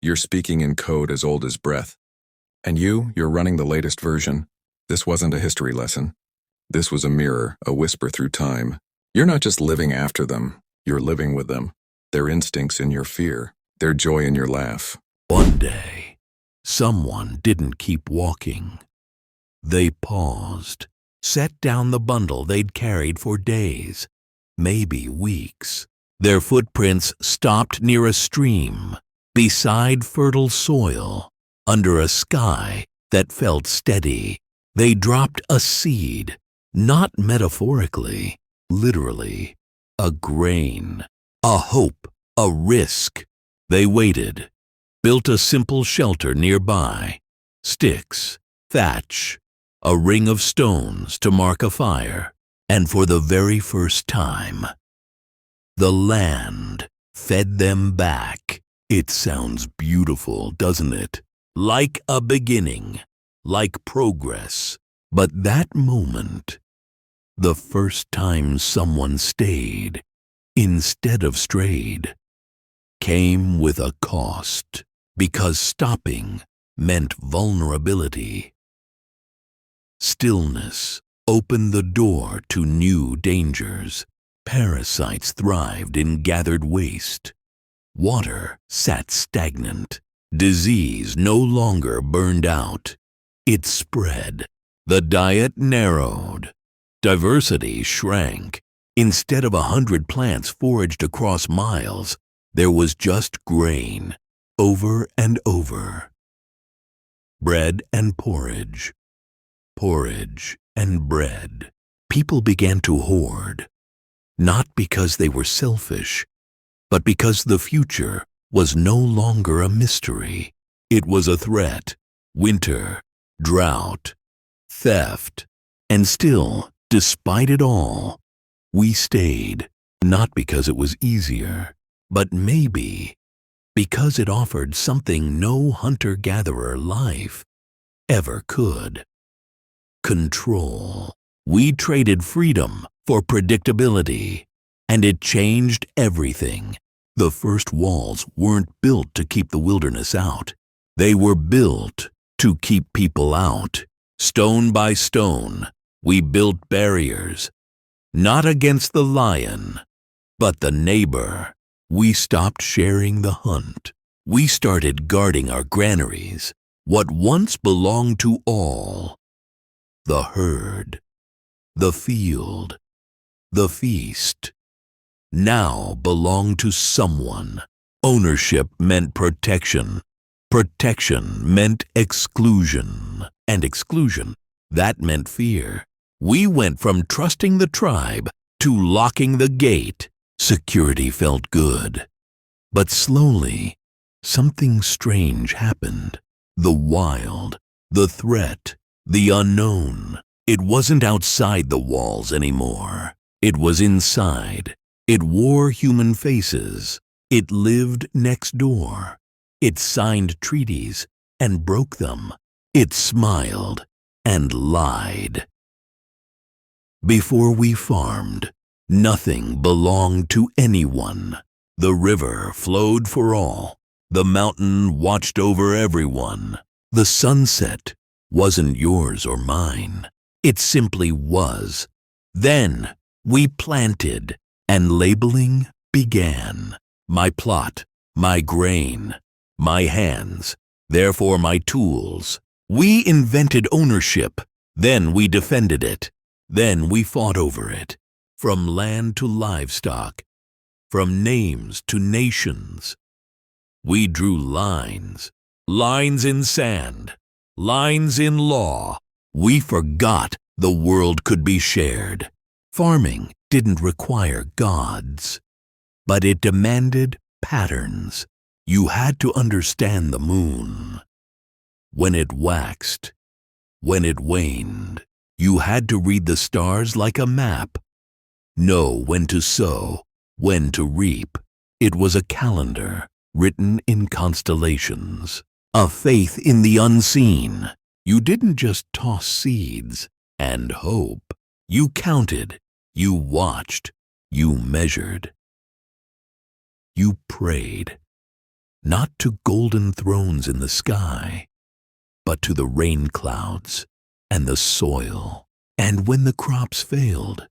You're speaking in code as old as breath. And you're running the latest version. This wasn't a history lesson. This was a mirror, a whisper through time. You're not just living after them, you're living with them. Their instincts in your fear, their joy in your laugh.
One day, someone didn't keep walking. They paused, set down the bundle they'd carried for days, maybe weeks. Their footprints stopped near a stream, beside fertile soil, under a sky that felt steady. They dropped a seed, not metaphorically, literally, a grain, a hope, a risk. They waited. Built a simple shelter nearby, sticks, thatch, a ring of stones to mark a fire, and for the very first time, the land fed them back. It sounds beautiful, doesn't it? Like a beginning, like progress. But that moment, the first time someone stayed instead of strayed, came with a cost. Because stopping meant vulnerability. Stillness opened the door to new dangers. Parasites thrived in gathered waste. Water sat stagnant. Disease no longer burned out. It spread. The diet narrowed. Diversity shrank. Instead of 100 plants foraged across miles, there was just grain. Over and over. Bread and porridge. Porridge and bread. People began to hoard, not because they were selfish, but because the future was no longer a mystery. It was a threat. Winter, drought, theft. And still, despite it all, we stayed, not because it was easier, but maybe because it offered something no hunter-gatherer life ever could. Control. We traded freedom for predictability, and it changed everything. The first walls weren't built to keep the wilderness out. They were built to keep people out. Stone by stone, we built barriers, not against the lion, but the neighbor. We stopped sharing the hunt. We started guarding our granaries, what once belonged to all. The herd, the field, the feast, now belonged to someone. Ownership meant protection. Protection meant exclusion. And exclusion, that meant fear. We went from trusting the tribe to locking the gate. Security felt good. But slowly, something strange happened. The wild, the threat, The unknown. It wasn't outside the walls anymore. It was inside. It wore human faces. It lived next door. It signed treaties and broke them. It smiled and lied. Before we farmed, nothing belonged to anyone. The river flowed for all. The mountain watched over everyone. The sunset wasn't yours or mine. It simply was. Then we planted, and labeling began. My plot, my grain, my hands, therefore my tools. We invented ownership, then we defended it. Then we fought over it, from land to livestock, from names to nations. We drew lines, lines in sand, lines in law. We forgot the world could be shared. Farming didn't require gods, but it demanded patterns. You had to understand the moon. When it waxed, when it waned, you had to read the stars like a map. Know when to sow, when to reap. It was a calendar written in constellations. A faith in the unseen. You didn't just toss seeds and hope. You counted, you watched, you measured. You prayed, not to golden thrones in the sky, but to the rain clouds and the soil. And when the crops failed,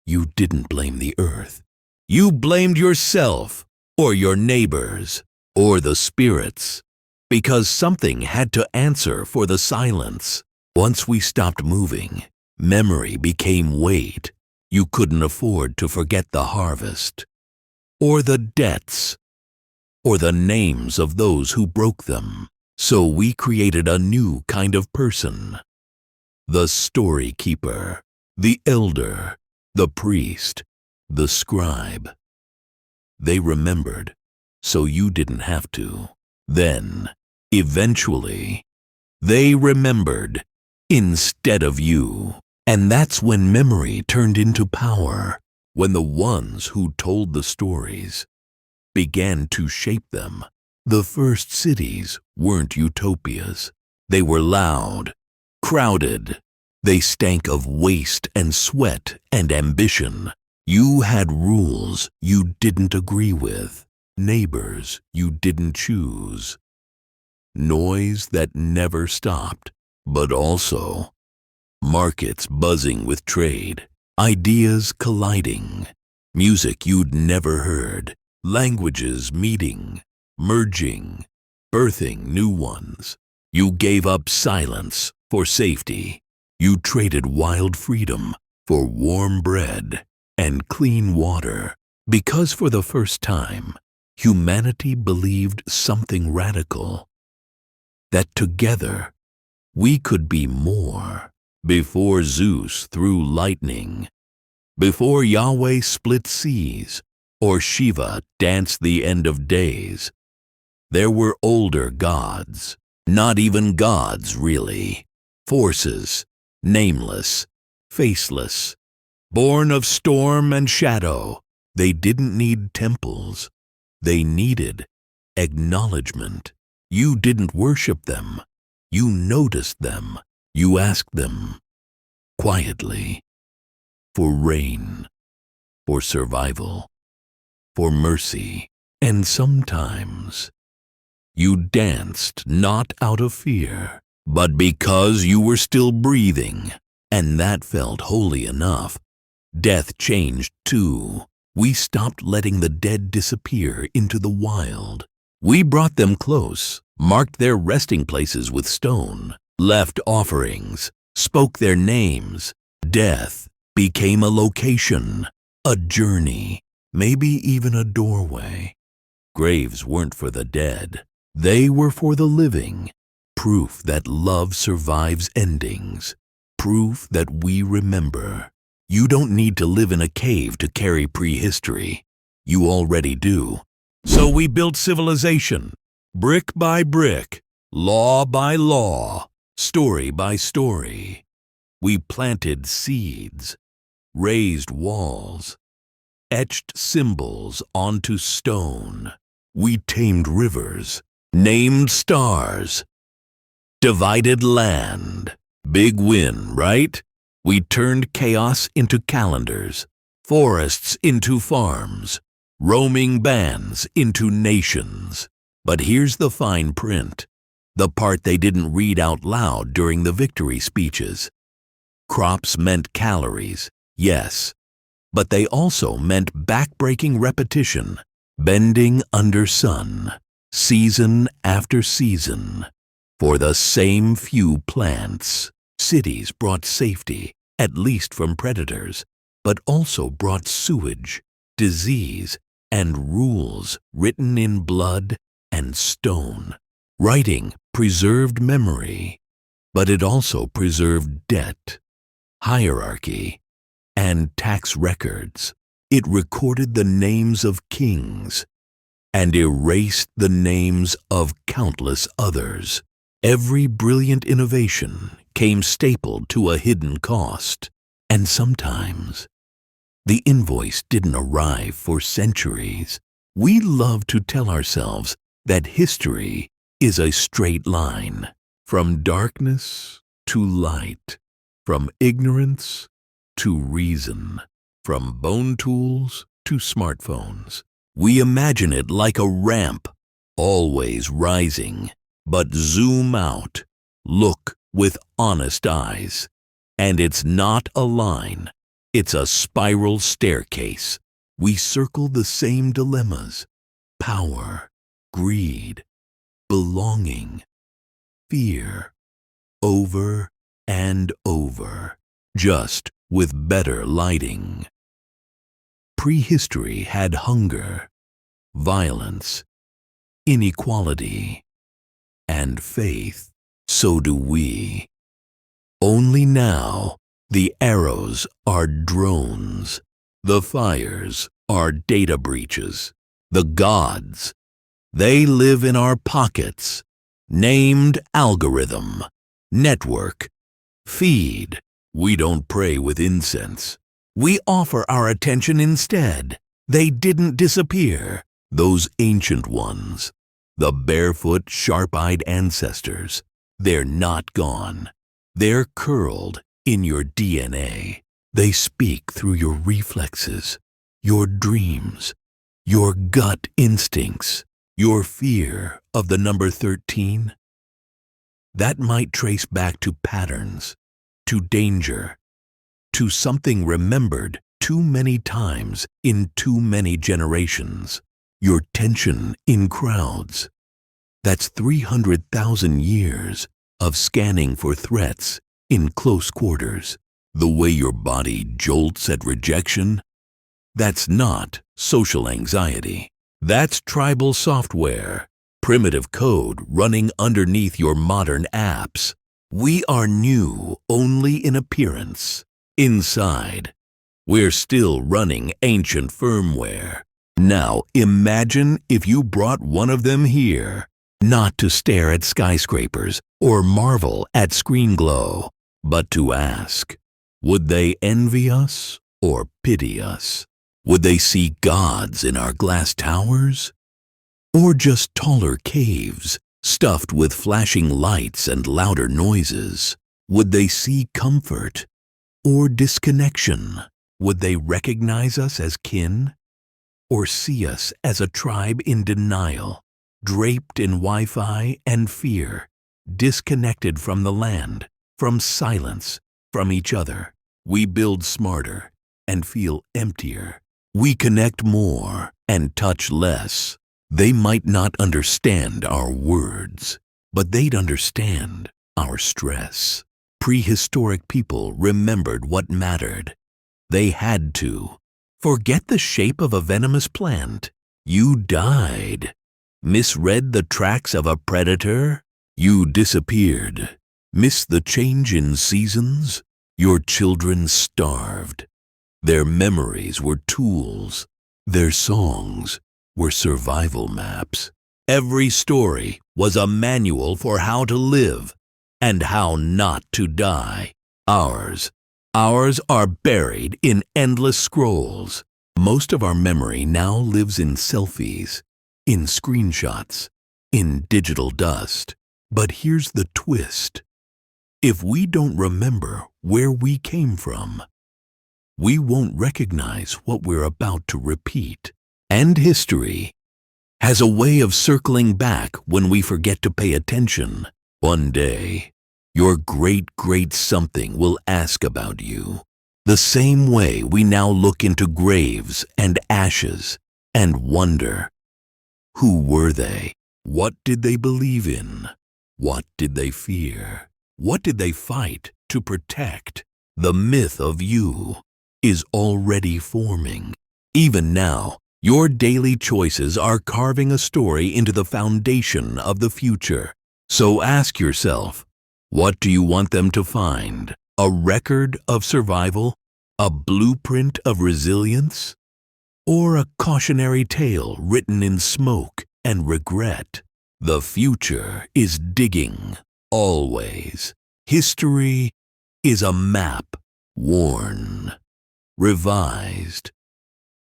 you didn't blame the earth. You blamed yourself, or your neighbors, or the spirits, because something had to answer for the silence. Once we stopped moving, memory became weight. You couldn't afford to forget the harvest, or the debts, or the names of those who broke them. So we created a new kind of person. The story keeper, the elder, the priest, the scribe. They remembered, so you didn't have to. Then, eventually, they remembered instead of you. And that's when memory turned into power, when the ones who told the stories began to shape them. The first cities weren't utopias. They were loud, crowded. They stank of waste and sweat and ambition. You had rules you didn't agree with, neighbors you didn't choose. Noise that never stopped, but also markets buzzing with trade, ideas colliding, music you'd never heard, languages meeting, merging, birthing new ones. You gave up silence for safety. You traded wild freedom for warm bread and clean water, because for the first time, humanity believed something radical, that together we could be more. Before Zeus threw lightning, before Yahweh split seas, or Shiva danced the end of days, there were older gods, not even gods really, forces, nameless, faceless, born of storm and shadow. They didn't need temples. They needed acknowledgement. You didn't worship them. You noticed them. You asked them, quietly, for rain, for survival, for mercy. And sometimes you danced not out of fear, but because you were still breathing, and that felt holy enough. Death changed too. We stopped letting the dead disappear into the wild. We brought them close, marked their resting places with stone, left offerings, spoke their names. Death became a location, a journey, maybe even a doorway. Graves weren't for the dead. They were for the living. Proof that love survives endings. Proof that we remember. You don't need to live in a cave to carry prehistory. You already do. So we built civilization, brick by brick, law by law. story by story. We planted seeds, raised walls, etched symbols onto stone. We tamed rivers, named stars, divided land. Big win, right? We turned chaos into calendars, forests into farms, roaming bands into nations. But here's the fine print, the part they didn't read out loud during the victory speeches. Crops meant calories, yes, but they also meant backbreaking repetition, bending under sun, season after season. For the same few plants, cities brought safety, at least from predators, but also brought sewage, disease, and rules written in blood and stone. Writing preserved memory, but it also preserved debt, hierarchy, and tax records. It recorded the names of kings and erased the names of countless others. Every brilliant innovation came stapled to a hidden cost, and sometimes the invoice didn't arrive for centuries. We love to tell ourselves that history is a straight line, from darkness to light, from ignorance to reason, from bone tools to smartphones. We imagine it like a ramp, always rising. But zoom out, look with honest eyes, and it's not a line, it's a spiral staircase. We circle the same dilemmas: power, greed, belonging, fear, over and over, just with better lighting. Prehistory had hunger, violence, inequality, and faith. So do we. Only now the arrows are drones, the fires are data breaches. The gods, they live in our pockets, named algorithm, network, feed. We don't pray with incense. We offer our attention instead. They didn't disappear, those ancient ones. The barefoot, sharp-eyed ancestors, they're not gone. They're curled in your DNA. They speak through your reflexes, your dreams, your gut instincts, your fear of the number 13. That might trace back to patterns, to danger, to something remembered too many times in too many generations. Your tension in crowds. That's 300,000 years of scanning for threats in close quarters. The way your body jolts at rejection, that's not social anxiety. That's tribal software, primitive code running underneath your modern apps. We are new only in appearance. Inside, we're still running ancient firmware. Now imagine if you brought one of them here, not to stare at skyscrapers or marvel at screen glow, but to ask, would they envy us or pity us? Would they see gods in our glass towers? Or just taller caves stuffed with flashing lights and louder noises? Would they see comfort or disconnection? Would they recognize us as kin? Or see us as a tribe in denial, draped in Wi-Fi and fear, disconnected from the land, from silence, from each other? We build smarter and feel emptier. We connect more and touch less. They might not understand our words, but they'd understand our stress. Prehistoric people remembered what mattered. They had to. Forget the shape of a venomous plant. You died. Misread the tracks of a predator. You disappeared. Missed the change in seasons. Your children starved. Their memories were tools. Their songs were survival maps. Every story was a manual for how to live, and how not to die. Ours are buried in endless scrolls. Most of our memory now lives in selfies, in screenshots, in digital dust. But here's the twist. If we don't remember where we came from, we won't recognize what we're about to repeat. And history has a way of circling back when we forget to pay attention. One day, your great something will ask about you, the same way we now look into graves and ashes and wonder, who were they? What did they believe in? What did they fear? What did they fight to protect? The myth of you is already forming. Even now, your daily choices are carving a story into the foundation of the future. So ask yourself, what do you want them to find? A record of survival? A blueprint of resilience? Or a cautionary tale written in smoke and regret? The future is digging, always. History is a map, worn, revised,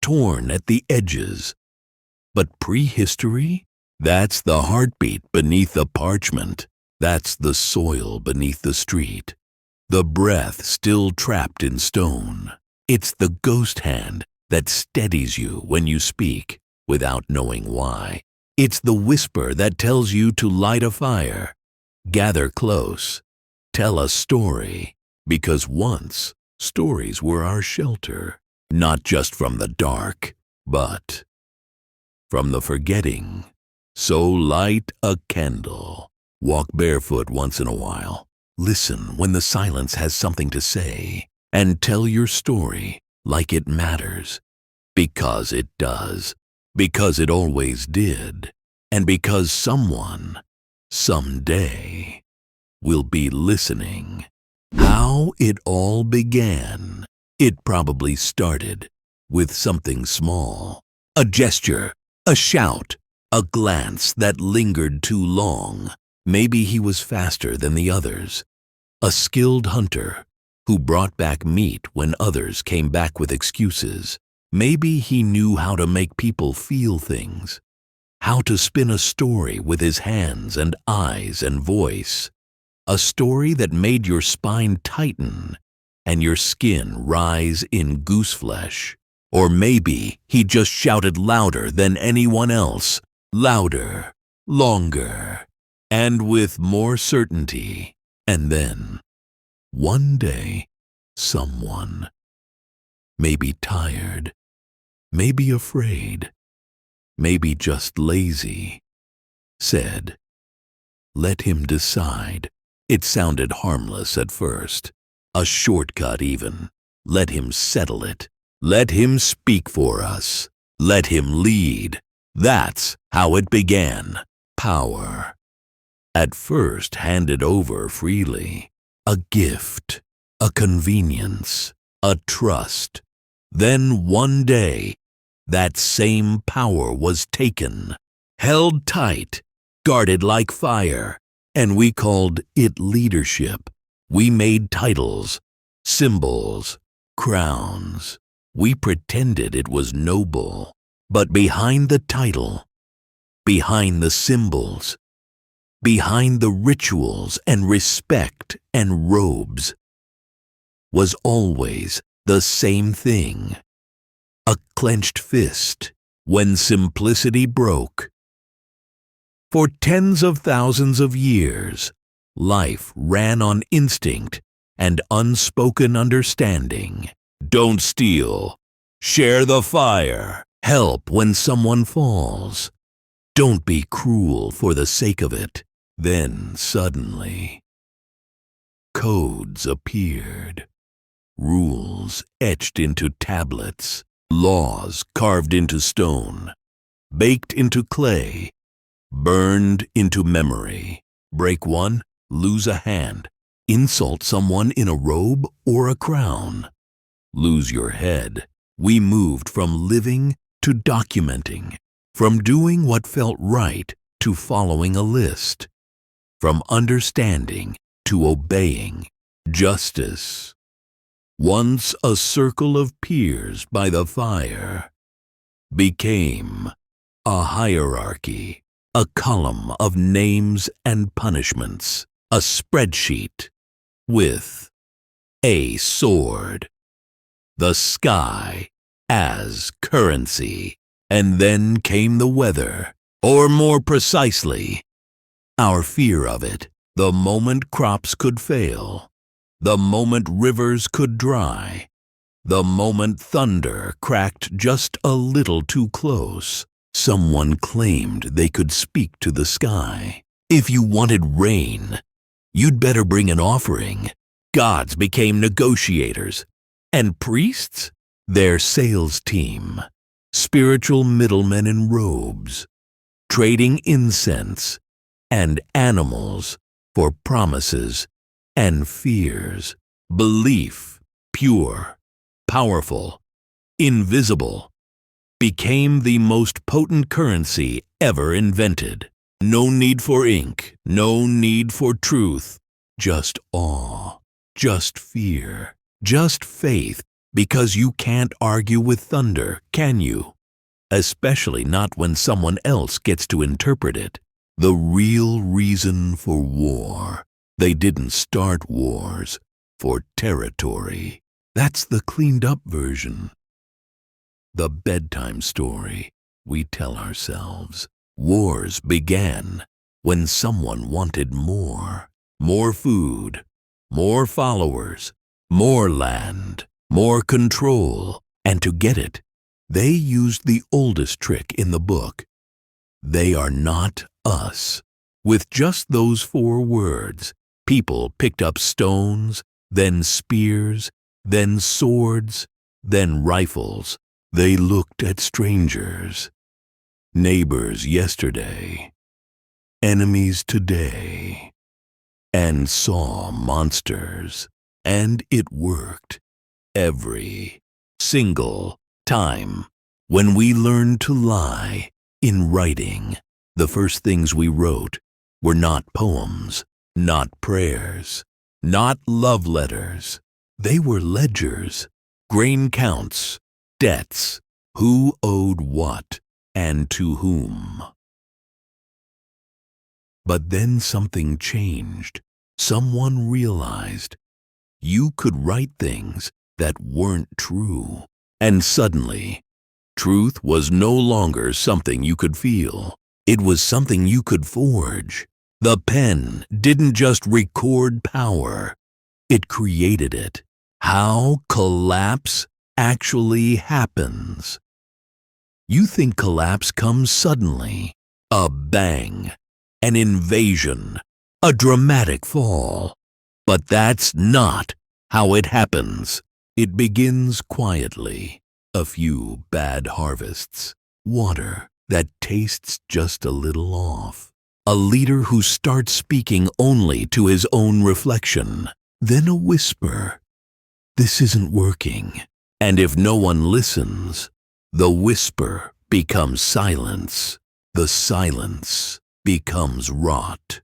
torn at the edges. But prehistory? That's the heartbeat beneath the parchment. That's the soil beneath the street. The breath still trapped in stone. It's the ghost hand that steadies you when you speak without knowing why. It's the whisper that tells you to light a fire, gather close, tell a story. Because once, stories were our shelter, not just from the dark, but from the forgetting. So light a candle. Walk barefoot once in a while. Listen when the silence has something to say. And tell your story like it matters. Because it does. Because it always did. And because someone, someday, will be listening. How it all began. It probably started with something small. A gesture, a shout, a glance that lingered too long. Maybe he was faster than the others. A skilled hunter who brought back meat when others came back with excuses. Maybe he knew how to make people feel things. How to spin a story with his hands and eyes and voice. A story that made your spine tighten and your skin rise in gooseflesh. Or maybe he just shouted louder than anyone else. Louder, longer, and with more certainty. And then, one day, someone, maybe tired, maybe afraid, maybe just lazy, said, "Let him decide." It sounded harmless at first, a shortcut even. Let him settle it. Let him speak for us. Let him lead. That's how it began. Power. At first handed over freely. A gift. A convenience. A trust. Then one day, that same power was taken, held tight, guarded like fire, and we called it leadership. We made titles, symbols, crowns. We pretended it was noble. But behind the title, behind the symbols, behind the rituals and respect and robes, was always the same thing. A clenched fist when simplicity broke. For tens of thousands of years, life ran on instinct and unspoken understanding. Don't steal. Share the fire. Help when someone falls. Don't be cruel for the sake of it. Then suddenly, codes appeared. Rules etched into tablets. Laws carved into stone. Baked into clay. Burned into memory. Break one, lose a hand. Insult someone in a robe or a crown. Lose your head. We moved from living to documenting, from doing what felt right to following a list, from understanding to obeying justice. Once a circle of peers by the fire became a hierarchy, a column of names and punishments, a spreadsheet with a sword, the sky as currency, and then came the weather, or more precisely, our fear of it, the moment crops could fail, the moment rivers could dry, the moment thunder cracked just a little too close. Someone claimed they could speak to the sky. If you wanted rain, you'd better bring an offering. Gods became negotiators, and priests, their sales team, spiritual middlemen in robes, trading incense and animals for promises and fears. Belief, pure, powerful, invisible, became the most potent currency ever invented. No need for ink, no need for truth, just awe, just fear, just faith, because you can't argue with thunder, can you? Especially not when someone else gets to interpret it. The real reason for war. They didn't start wars for territory. That's the cleaned up version. The bedtime story we tell ourselves. Wars began when someone wanted more. More food, more followers, more land, more control. And to get it, they used the oldest trick in the book. They are not us. With just those 4 words, people picked up stones, then spears, then swords, then rifles. They looked at strangers, neighbors yesterday, enemies today, and saw monsters. And it worked every single time. When we learned to lie in writing, the first things we wrote were not poems, not prayers, not love letters. They were ledgers, grain counts, debts, who owed what and to whom. But then something changed. Someone realized you could write things that weren't true. And suddenly, truth was no longer something you could feel. It was something you could forge. The pen didn't just record power, it created it. How collapse actually happens. You think collapse comes suddenly. A bang, an invasion, a dramatic fall. But that's not how it happens. It begins quietly. A few bad harvests, water that tastes just a little off, a leader who starts speaking only to his own reflection, then a whisper, "This isn't working." And if no one listens, the whisper becomes silence. The silence becomes rot.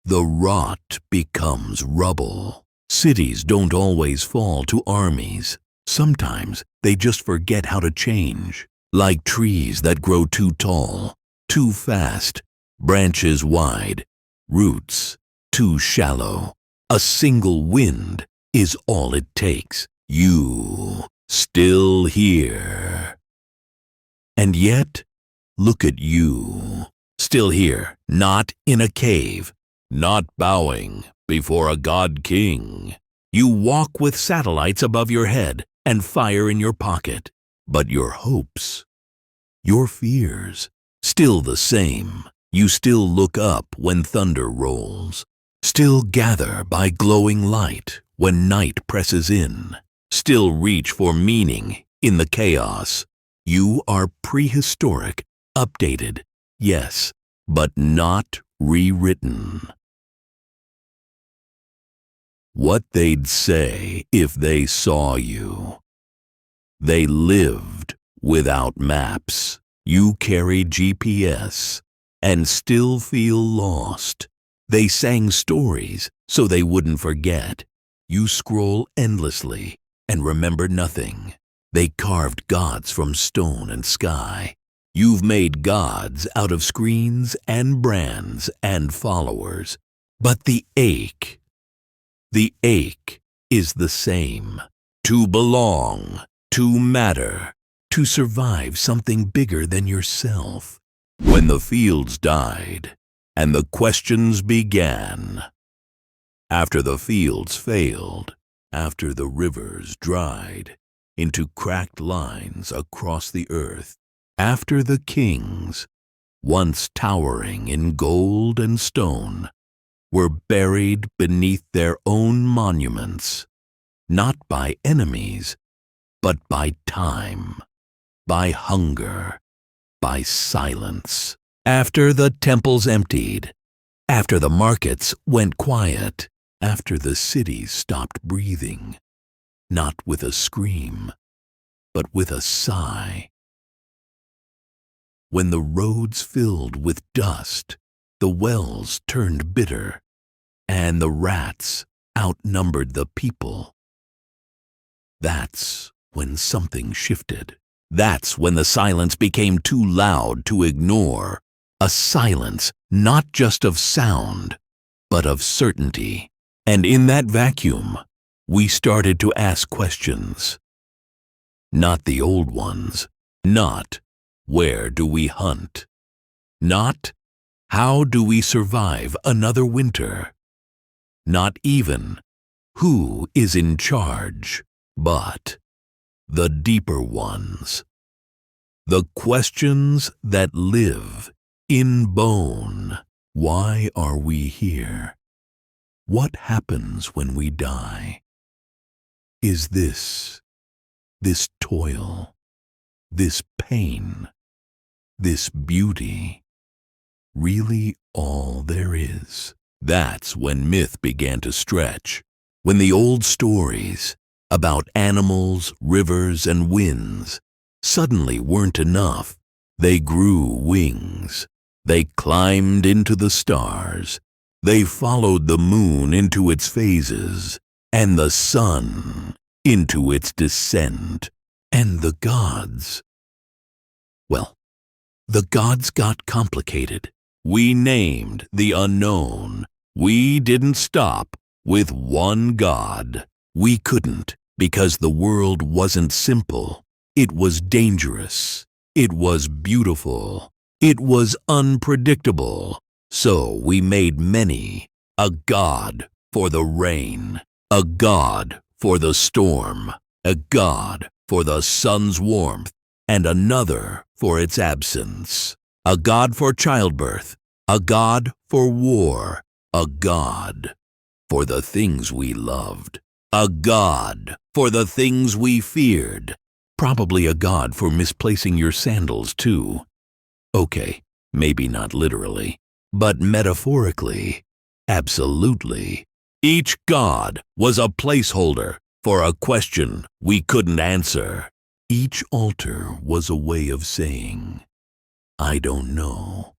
The rot becomes rubble. Cities don't always fall to armies. Sometimes they just forget how to change. Like trees that grow too tall, too fast, branches wide, roots too shallow. A single wind is all it takes. You still here. And yet, look at you. Still here, not in a cave, not bowing before a god king. You walk with satellites above your head and fire in your pocket. But your hopes, your fears, still the same. You still look up when thunder rolls. Still gather by glowing light when night presses in. Still reach for meaning in the chaos. You are prehistoric, updated, yes, but not rewritten. What they'd say if they saw you. They lived without maps. You carry GPS and still feel lost. They sang stories so they wouldn't forget. You scroll endlessly and remember nothing. They carved gods from stone and sky. You've made gods out of screens and brands and followers. But the ache is the same. To belong, to matter, to survive something bigger than yourself. When the fields died and the questions began, after the fields failed, after the rivers dried into cracked lines across the earth, after the kings, once towering in gold and stone, were buried beneath their own monuments, not by enemies, but by time, by hunger, by silence. After the temples emptied, after the markets went quiet, after the cities stopped breathing, not with a scream, but with a sigh. When the roads filled with dust, the wells turned bitter, and the rats outnumbered the people, that's when something shifted. That's when the silence became too loud to ignore. A silence not just of sound, but of certainty. And in that vacuum, we started to ask questions. Not the old ones. Not, where do we hunt? Not, how do we survive another winter? Not even, who is in charge? But the deeper ones. The questions that live in bone. Why are we here? What happens when we die? Is this toil, this pain, this beauty, really all there is? That's when myth began to stretch, when the old stories about animals, rivers, and winds suddenly weren't enough. They grew wings. They climbed into the stars. They followed the moon into its phases, and the sun into its descent. And the gods, well, the gods got complicated. We named the unknown. We didn't stop with one god. We couldn't, because the world wasn't simple. It was dangerous. It was beautiful. It was unpredictable. So we made many. A god for the rain. A god for the storm. A god for the sun's warmth. And another for its absence. A god for childbirth. A god for war. A god for the things we loved. A god for the things we feared. Probably a god for misplacing your sandals, too. Okay, maybe not literally, but metaphorically, absolutely. Each god was a placeholder for a question we couldn't answer. Each altar was a way of saying, I don't know,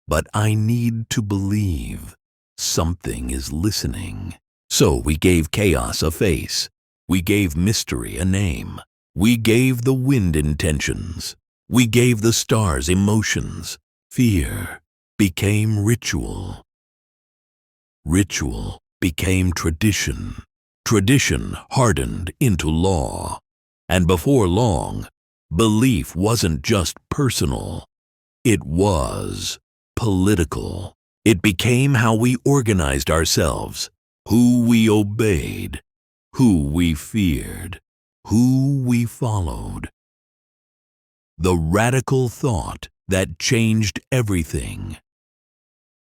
but I need to believe something is listening. So we gave chaos a face. We gave mystery a name. We gave the wind intentions. We gave the stars emotions. Fear became ritual. Ritual became tradition. Tradition hardened into law. And before long, belief wasn't just personal. It was political. It became how we organized ourselves. Who we obeyed, who we feared, who we followed. The radical thought that changed everything.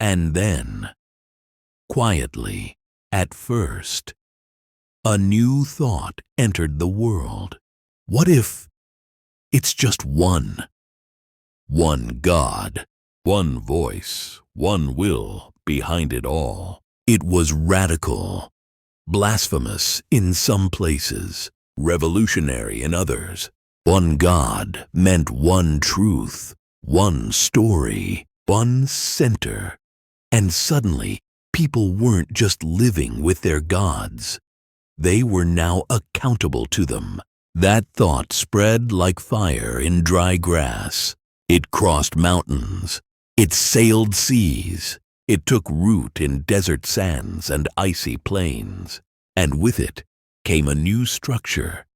And then, quietly, at first, a new thought entered the world. What if it's just one? One God, one voice, one will behind it all. It was radical, blasphemous in some places, revolutionary in others. One God meant one truth, one story, one center. And suddenly, people weren't just living with their gods. They were now accountable to them. That thought spread like fire in dry grass. It crossed mountains. It sailed seas. It took root in desert sands and icy plains. And with it came a new structure.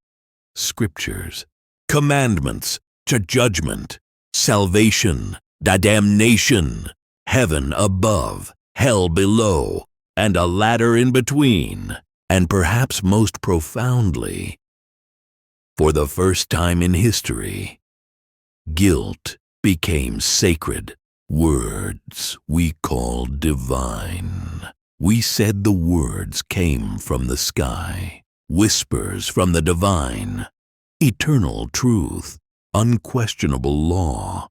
Scriptures, commandments, to judgment, salvation, damnation, heaven above, hell below, and a ladder in between. And perhaps most profoundly, for the first time in history, guilt became sacred. Words we called divine. We said the words came from the sky, whispers from the divine, eternal truth, unquestionable law.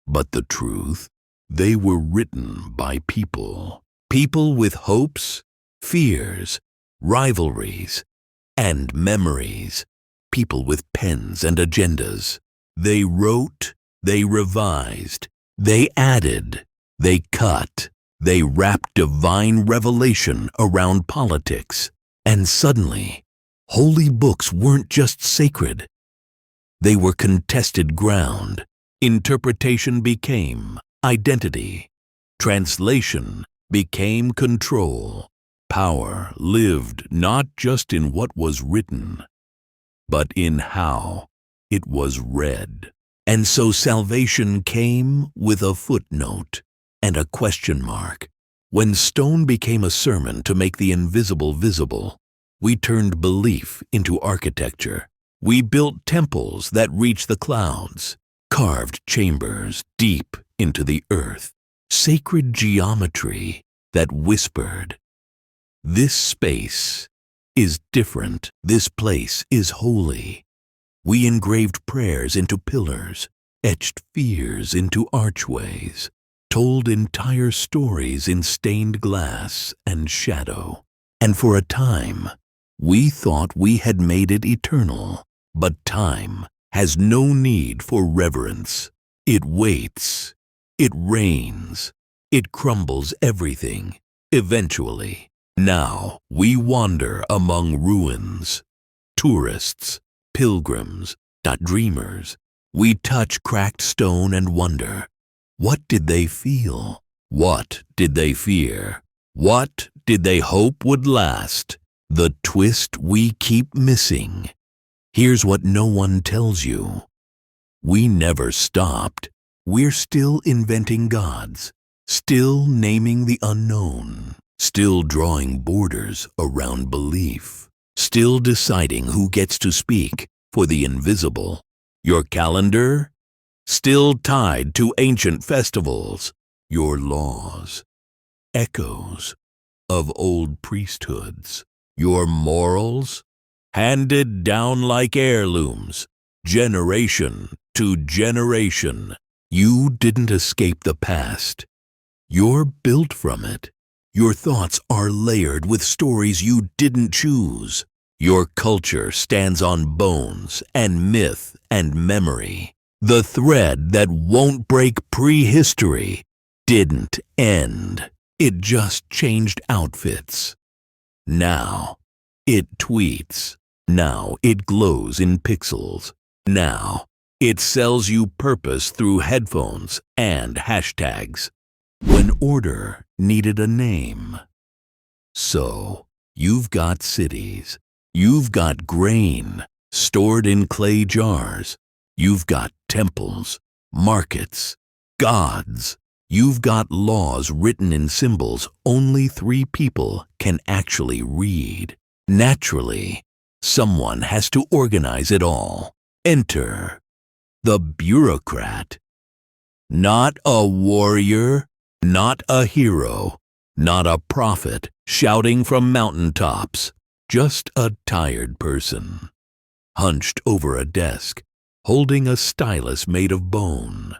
But the truth, they were written by people. People with hopes, fears, rivalries, and memories. People with pens and agendas. They wrote, they revised, they added, they cut, they wrapped divine revelation around politics. And suddenly, holy books weren't just sacred. They were contested ground. Interpretation became identity. Translation became control. Power lived not just in what was written, but in how it was read. And so salvation came with a footnote and a question mark. When stone became a sermon to make the invisible visible, we turned belief into architecture. We built temples that reached the clouds, carved chambers deep into the earth, sacred geometry that whispered, "This space is different. This place is holy." We engraved prayers into pillars, etched fears into archways, told entire stories in stained glass and shadow. And for a time, we thought we had made it eternal. But time has no need for reverence. It waits. It reigns. It crumbles everything, eventually. Now we wander among ruins, tourists, pilgrims, dreamers. We touch cracked stone and wonder, what did they feel? What did they fear? What did they hope would last? The twist we keep missing. Here's what no one tells you. We never stopped. We're still inventing gods, still naming the unknown, still drawing borders around belief, still deciding who gets to speak for the invisible. Your calendar? Still tied to ancient festivals. Your laws? Echoes of old priesthoods. Your morals? Handed down like heirlooms, generation to generation. You didn't escape the past. You're built from it. Your thoughts are layered with stories you didn't choose. Your culture stands on bones and myth and memory. The thread that won't break prehistory didn't end. It just changed outfits. Now it tweets. Now it glows in pixels. Now it sells you purpose through headphones and hashtags. When order needed a name. So you've got cities. You've got grain stored in clay jars. You've got temples, markets, gods. You've got laws written in symbols only 3 people can actually read. Naturally, someone has to organize it all. Enter the bureaucrat. Not a warrior, not a hero, not a prophet shouting from mountaintops. Just a tired person, hunched over a desk, holding a stylus made of bone,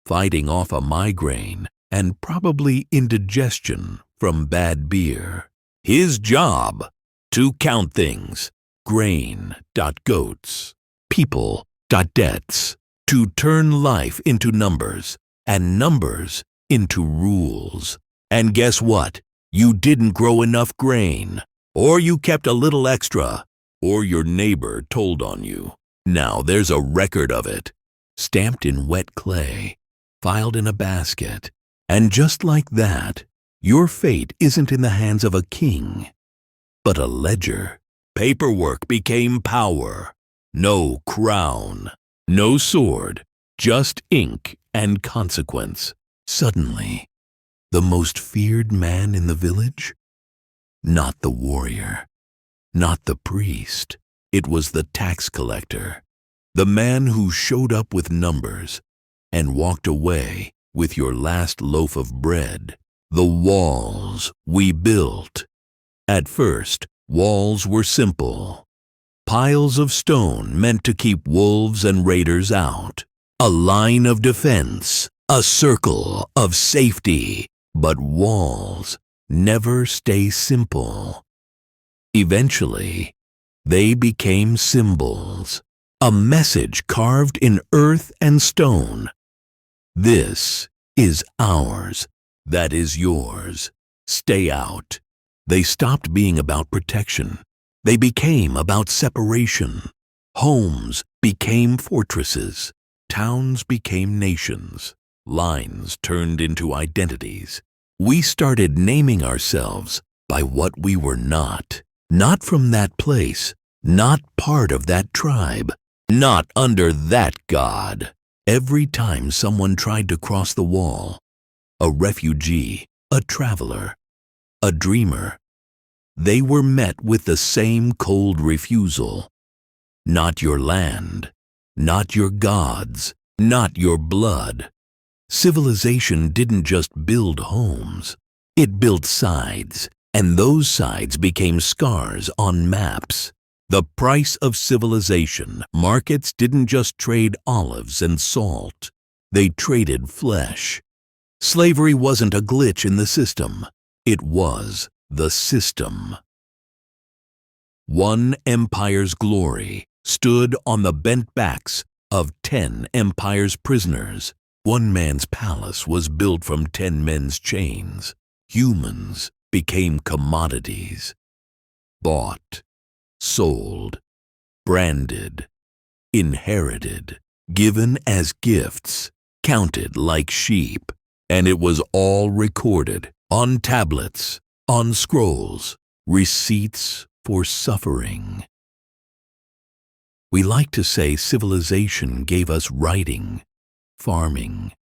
fighting off a migraine and probably indigestion from bad beer. His job? To count things. Grain.goats, people.debts, to turn life into numbers and numbers into rules. And guess what? You didn't grow enough grain, or you kept a little extra, or your neighbor told on you. Now there's a record of it, stamped in wet clay, filed in a basket, and just like that, your fate isn't in the hands of a king, but a ledger. Paperwork became power. No crown, no sword, just ink and consequence. Suddenly, the most feared man in the village? Not the warrior, not the priest. It was the tax collector, the man who showed up with numbers and walked away with your last loaf of bread. The walls we built. At first, walls were simple. Piles of stone meant to keep wolves and raiders out. A line of defense, a circle of safety. But walls never stay simple. Eventually, they became symbols, a message carved in earth and stone. This is ours. That is yours. Stay out. They stopped being about protection. They became about separation. Homes became fortresses. Towns became nations. Lines turned into identities. We started naming ourselves by what we were not. Not from that place. Not part of that tribe. Not under that God. Every time someone tried to cross the wall, a refugee, a traveler, a dreamer, they were met with the same cold refusal. Not your land, not your gods, not your blood. Civilization didn't just build homes, it built sides, and those sides became scars on maps. The price of civilization. Markets didn't just trade olives and salt, they traded flesh. Slavery wasn't a glitch in the system, it was the system. One empire's glory stood on the bent backs of 10 empire's prisoners. One man's palace was built from 10 men's chains. Humans became commodities. Bought, sold, branded, inherited, given as gifts, counted like sheep. And it was all recorded on tablets, on scrolls, receipts for suffering. We like to say civilization gave us writing, farming,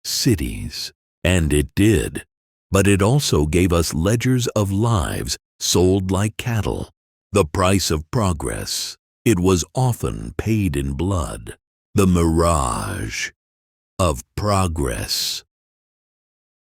cities, and it did. But it also gave us ledgers of lives sold like cattle. The price of progress. It was often paid in blood. The mirage of progress.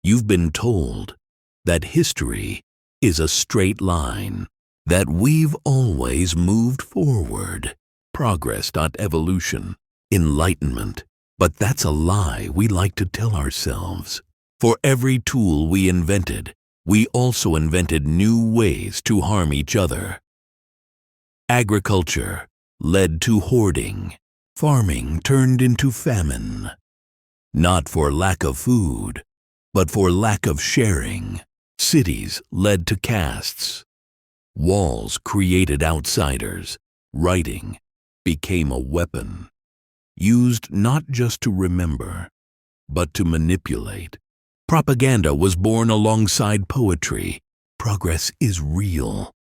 You've been told that history is a straight line, that we've always moved forward. Progress, not evolution, enlightenment. But that's a lie we like to tell ourselves. For every tool we invented, we also invented new ways to harm each other. Agriculture led to hoarding. Farming turned into famine. Not for lack of food, but for lack of sharing. Cities led to castes. Walls created outsiders. Writing became a weapon, used not just to remember, but to manipulate. Propaganda was born alongside poetry. Progress is real,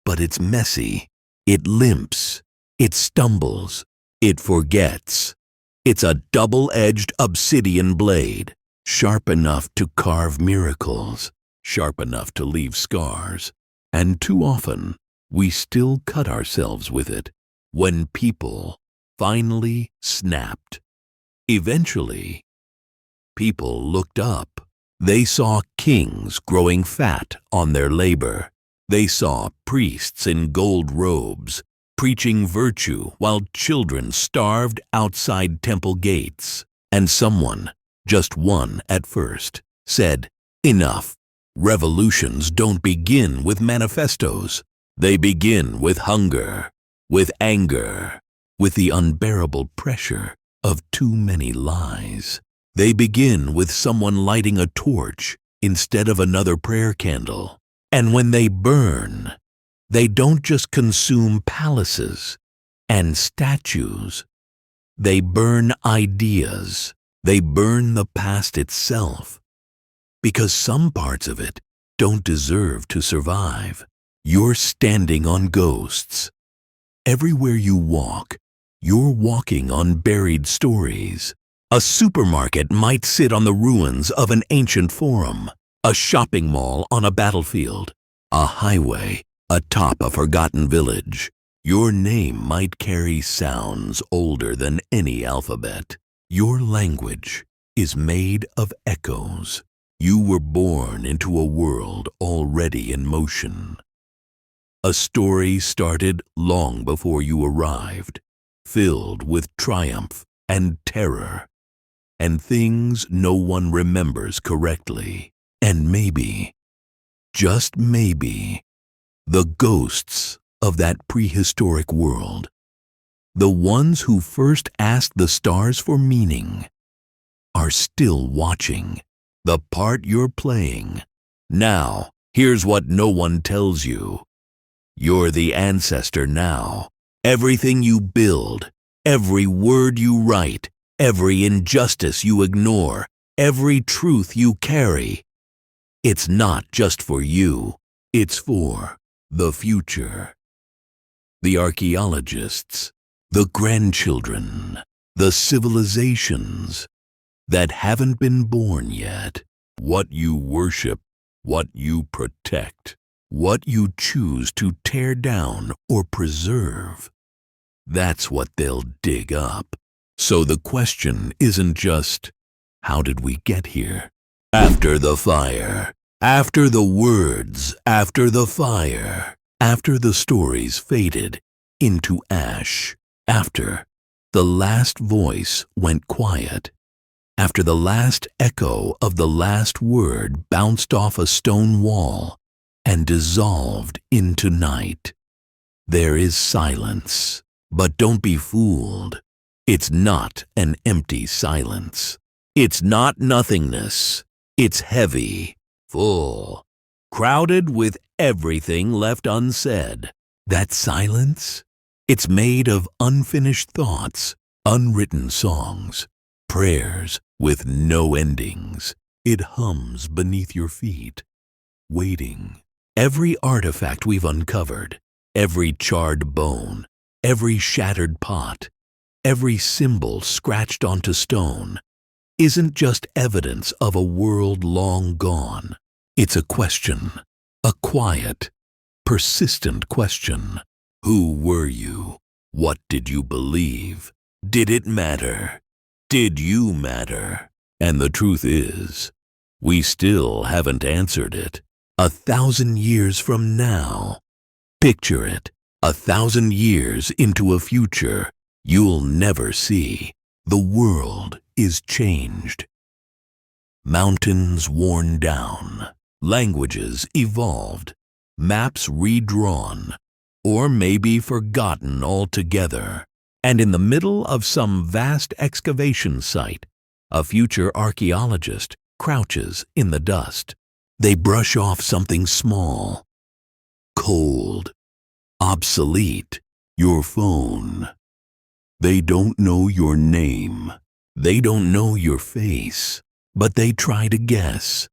but it's messy. It limps. It stumbles. It forgets. It's a double-edged obsidian blade, sharp enough to carve miracles, sharp enough to leave scars. And too often, we still cut ourselves with it when people finally snapped. Eventually, people looked up. They saw kings growing fat on their labor. They saw priests in gold robes preaching virtue while children starved outside temple gates. And someone, just one at first, said, "Enough. Revolutions don't begin with manifestos. They begin with hunger, with anger, with the unbearable pressure of too many lies. They begin with someone lighting a torch instead of another prayer candle. And when they burn, they don't just consume palaces and statues. They burn ideas. They burn the past itself. Because some parts of it don't deserve to survive. You're standing on ghosts. Everywhere you walk, you're walking on buried stories. A supermarket might sit on the ruins of an ancient forum, a shopping mall on a battlefield, a highway atop a forgotten village. Your name might carry sounds older than any alphabet. Your language is made of echoes. You were born into a world already in motion. A story started long before you arrived, filled with triumph and terror, and things no one remembers correctly. And maybe, just maybe, the ghosts of that prehistoric world, the ones who first asked the stars for meaning, are still watching the part you're playing. Now, here's what no one tells you. You're the ancestor now. Everything you build, every word you write, every injustice you ignore, every truth you carry, it's not just for you, it's for the future. The archaeologists, the grandchildren, the civilizations that haven't been born yet. What you worship, what you protect, what you choose to tear down or preserve, that's what they'll dig up. So the question isn't just, how did we get here? After the fire, after the words, after the fire, after the stories faded into ash, after the last voice went quiet, after the last echo of the last word bounced off a stone wall and dissolved into night, there is silence. But don't be fooled. It's not an empty silence. It's not nothingness. It's heavy, full, crowded with everything left unsaid. That silence? It's made of unfinished thoughts, unwritten songs, prayers with no endings. It hums beneath your feet, waiting. Every artifact we've uncovered, every charred bone, every shattered pot, every symbol scratched onto stone, isn't just evidence of a world long gone. It's a question, a quiet, persistent question. Who were you? What did you believe? Did it matter? Did you matter? And the truth is, we still haven't answered it. 1,000 years from now, picture it, 1,000 years into a future you'll never see. The world is changed. Mountains worn down, languages evolved, maps redrawn, or maybe forgotten altogether. And in the middle of some vast excavation site, a future archaeologist crouches in the dust. They brush off something small, cold, obsolete, your phone. They don't know your name. They don't know your face, but they try to guess.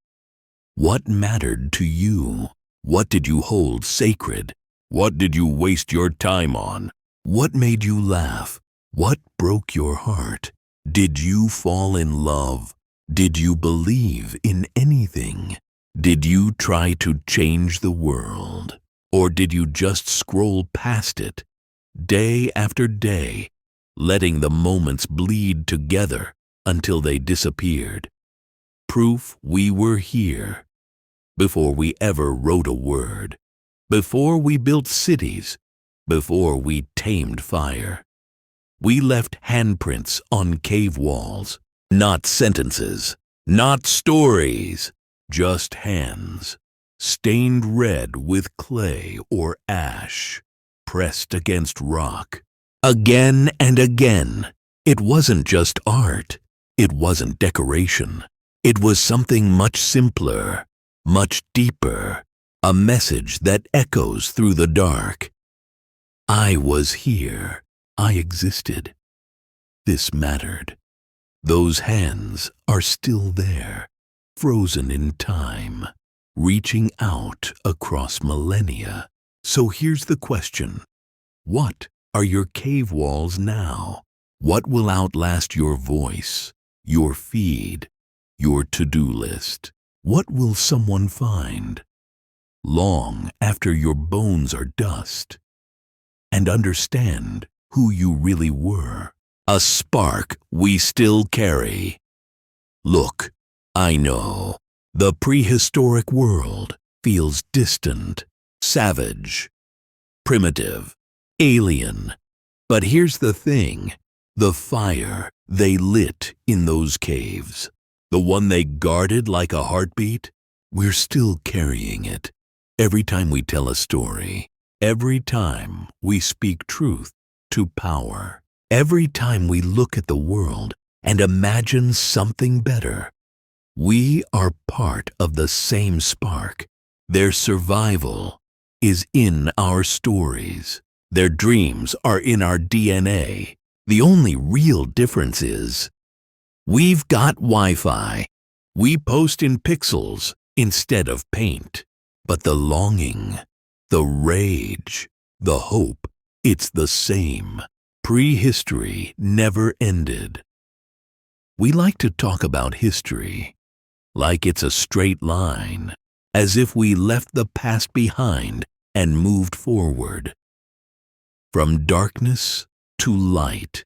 What mattered to you? What did you hold sacred? What did you waste your time on? What made you laugh? What broke your heart? Did you fall in love? Did you believe in anything? Did you try to change the world? Or did you just scroll past it, day after day, letting the moments bleed together until they disappeared? Proof we were here, before we ever wrote a word, before we built cities, before we tamed fire. We left handprints on cave walls, not sentences, not stories, just hands, stained red with clay or ash, pressed against rock. Again and again, it wasn't just art, it wasn't decoration, It was something much simpler, much deeper, a message that echoes through the dark. I was here. I existed. This mattered. Those hands are still there, frozen in time, reaching out across millennia. So here's the question. What are your cave walls now? What will outlast your voice, your feed, your to-do list? What will someone find long after your bones are dust and understand who you really were? A spark we still carry. Look, I know, the prehistoric world feels distant, savage, primitive, alien. But here's the thing, the fire they lit in those caves, the one they guarded like a heartbeat, we're still carrying it. Every time we tell a story, every time we speak truth to power, every time we look at the world and imagine something better, we are part of the same spark. Their survival is in our stories. Their dreams are in our DNA. The only real difference is we've got Wi-Fi. We post in pixels instead of paint. But the longing, the rage, the hope, it's the same. Prehistory never ended. We like to talk about history like it's a straight line, as if we left the past behind and moved forward. From darkness to light,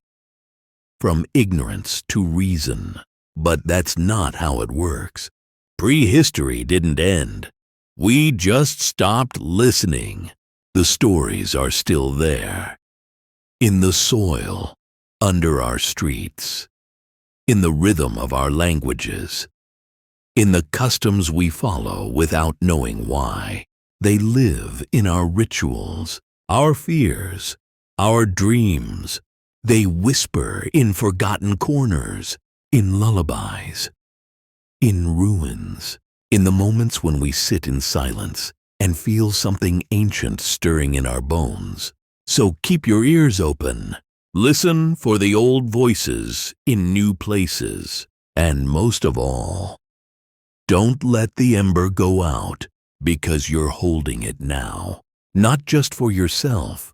from ignorance to reason. But that's not how it works. Prehistory didn't end. We just stopped listening. The stories are still there. In the soil, under our streets, in the rhythm of our languages, in the customs we follow without knowing why. They live in our rituals, our fears, our dreams. They whisper in forgotten corners, in lullabies, in ruins, in the moments when we sit in silence and feel something ancient stirring in our bones. So keep your ears open. Listen for the old voices in new places. And most of all, don't let the ember go out because you're holding it now. Not just for yourself,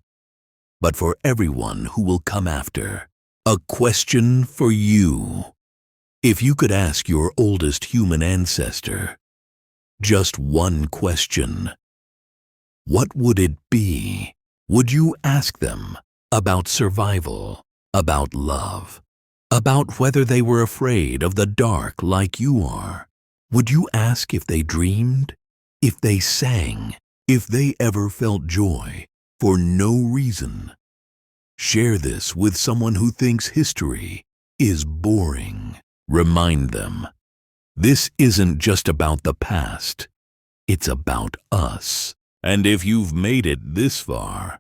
but for everyone who will come after. A question for you. If you could ask your oldest human ancestor just one question, what would it be? Would you ask them about survival, about love, about whether they were afraid of the dark like you are? Would you ask if they dreamed, if they sang, if they ever felt joy for no reason? Share this with someone who thinks history is boring. Remind them, this isn't just about the past, it's about us. And if you've made it this far,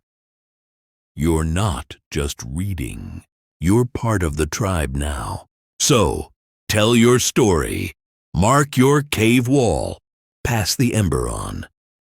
you're not just reading. You're part of the tribe now. So, tell your story. Mark your cave wall. Pass the ember on.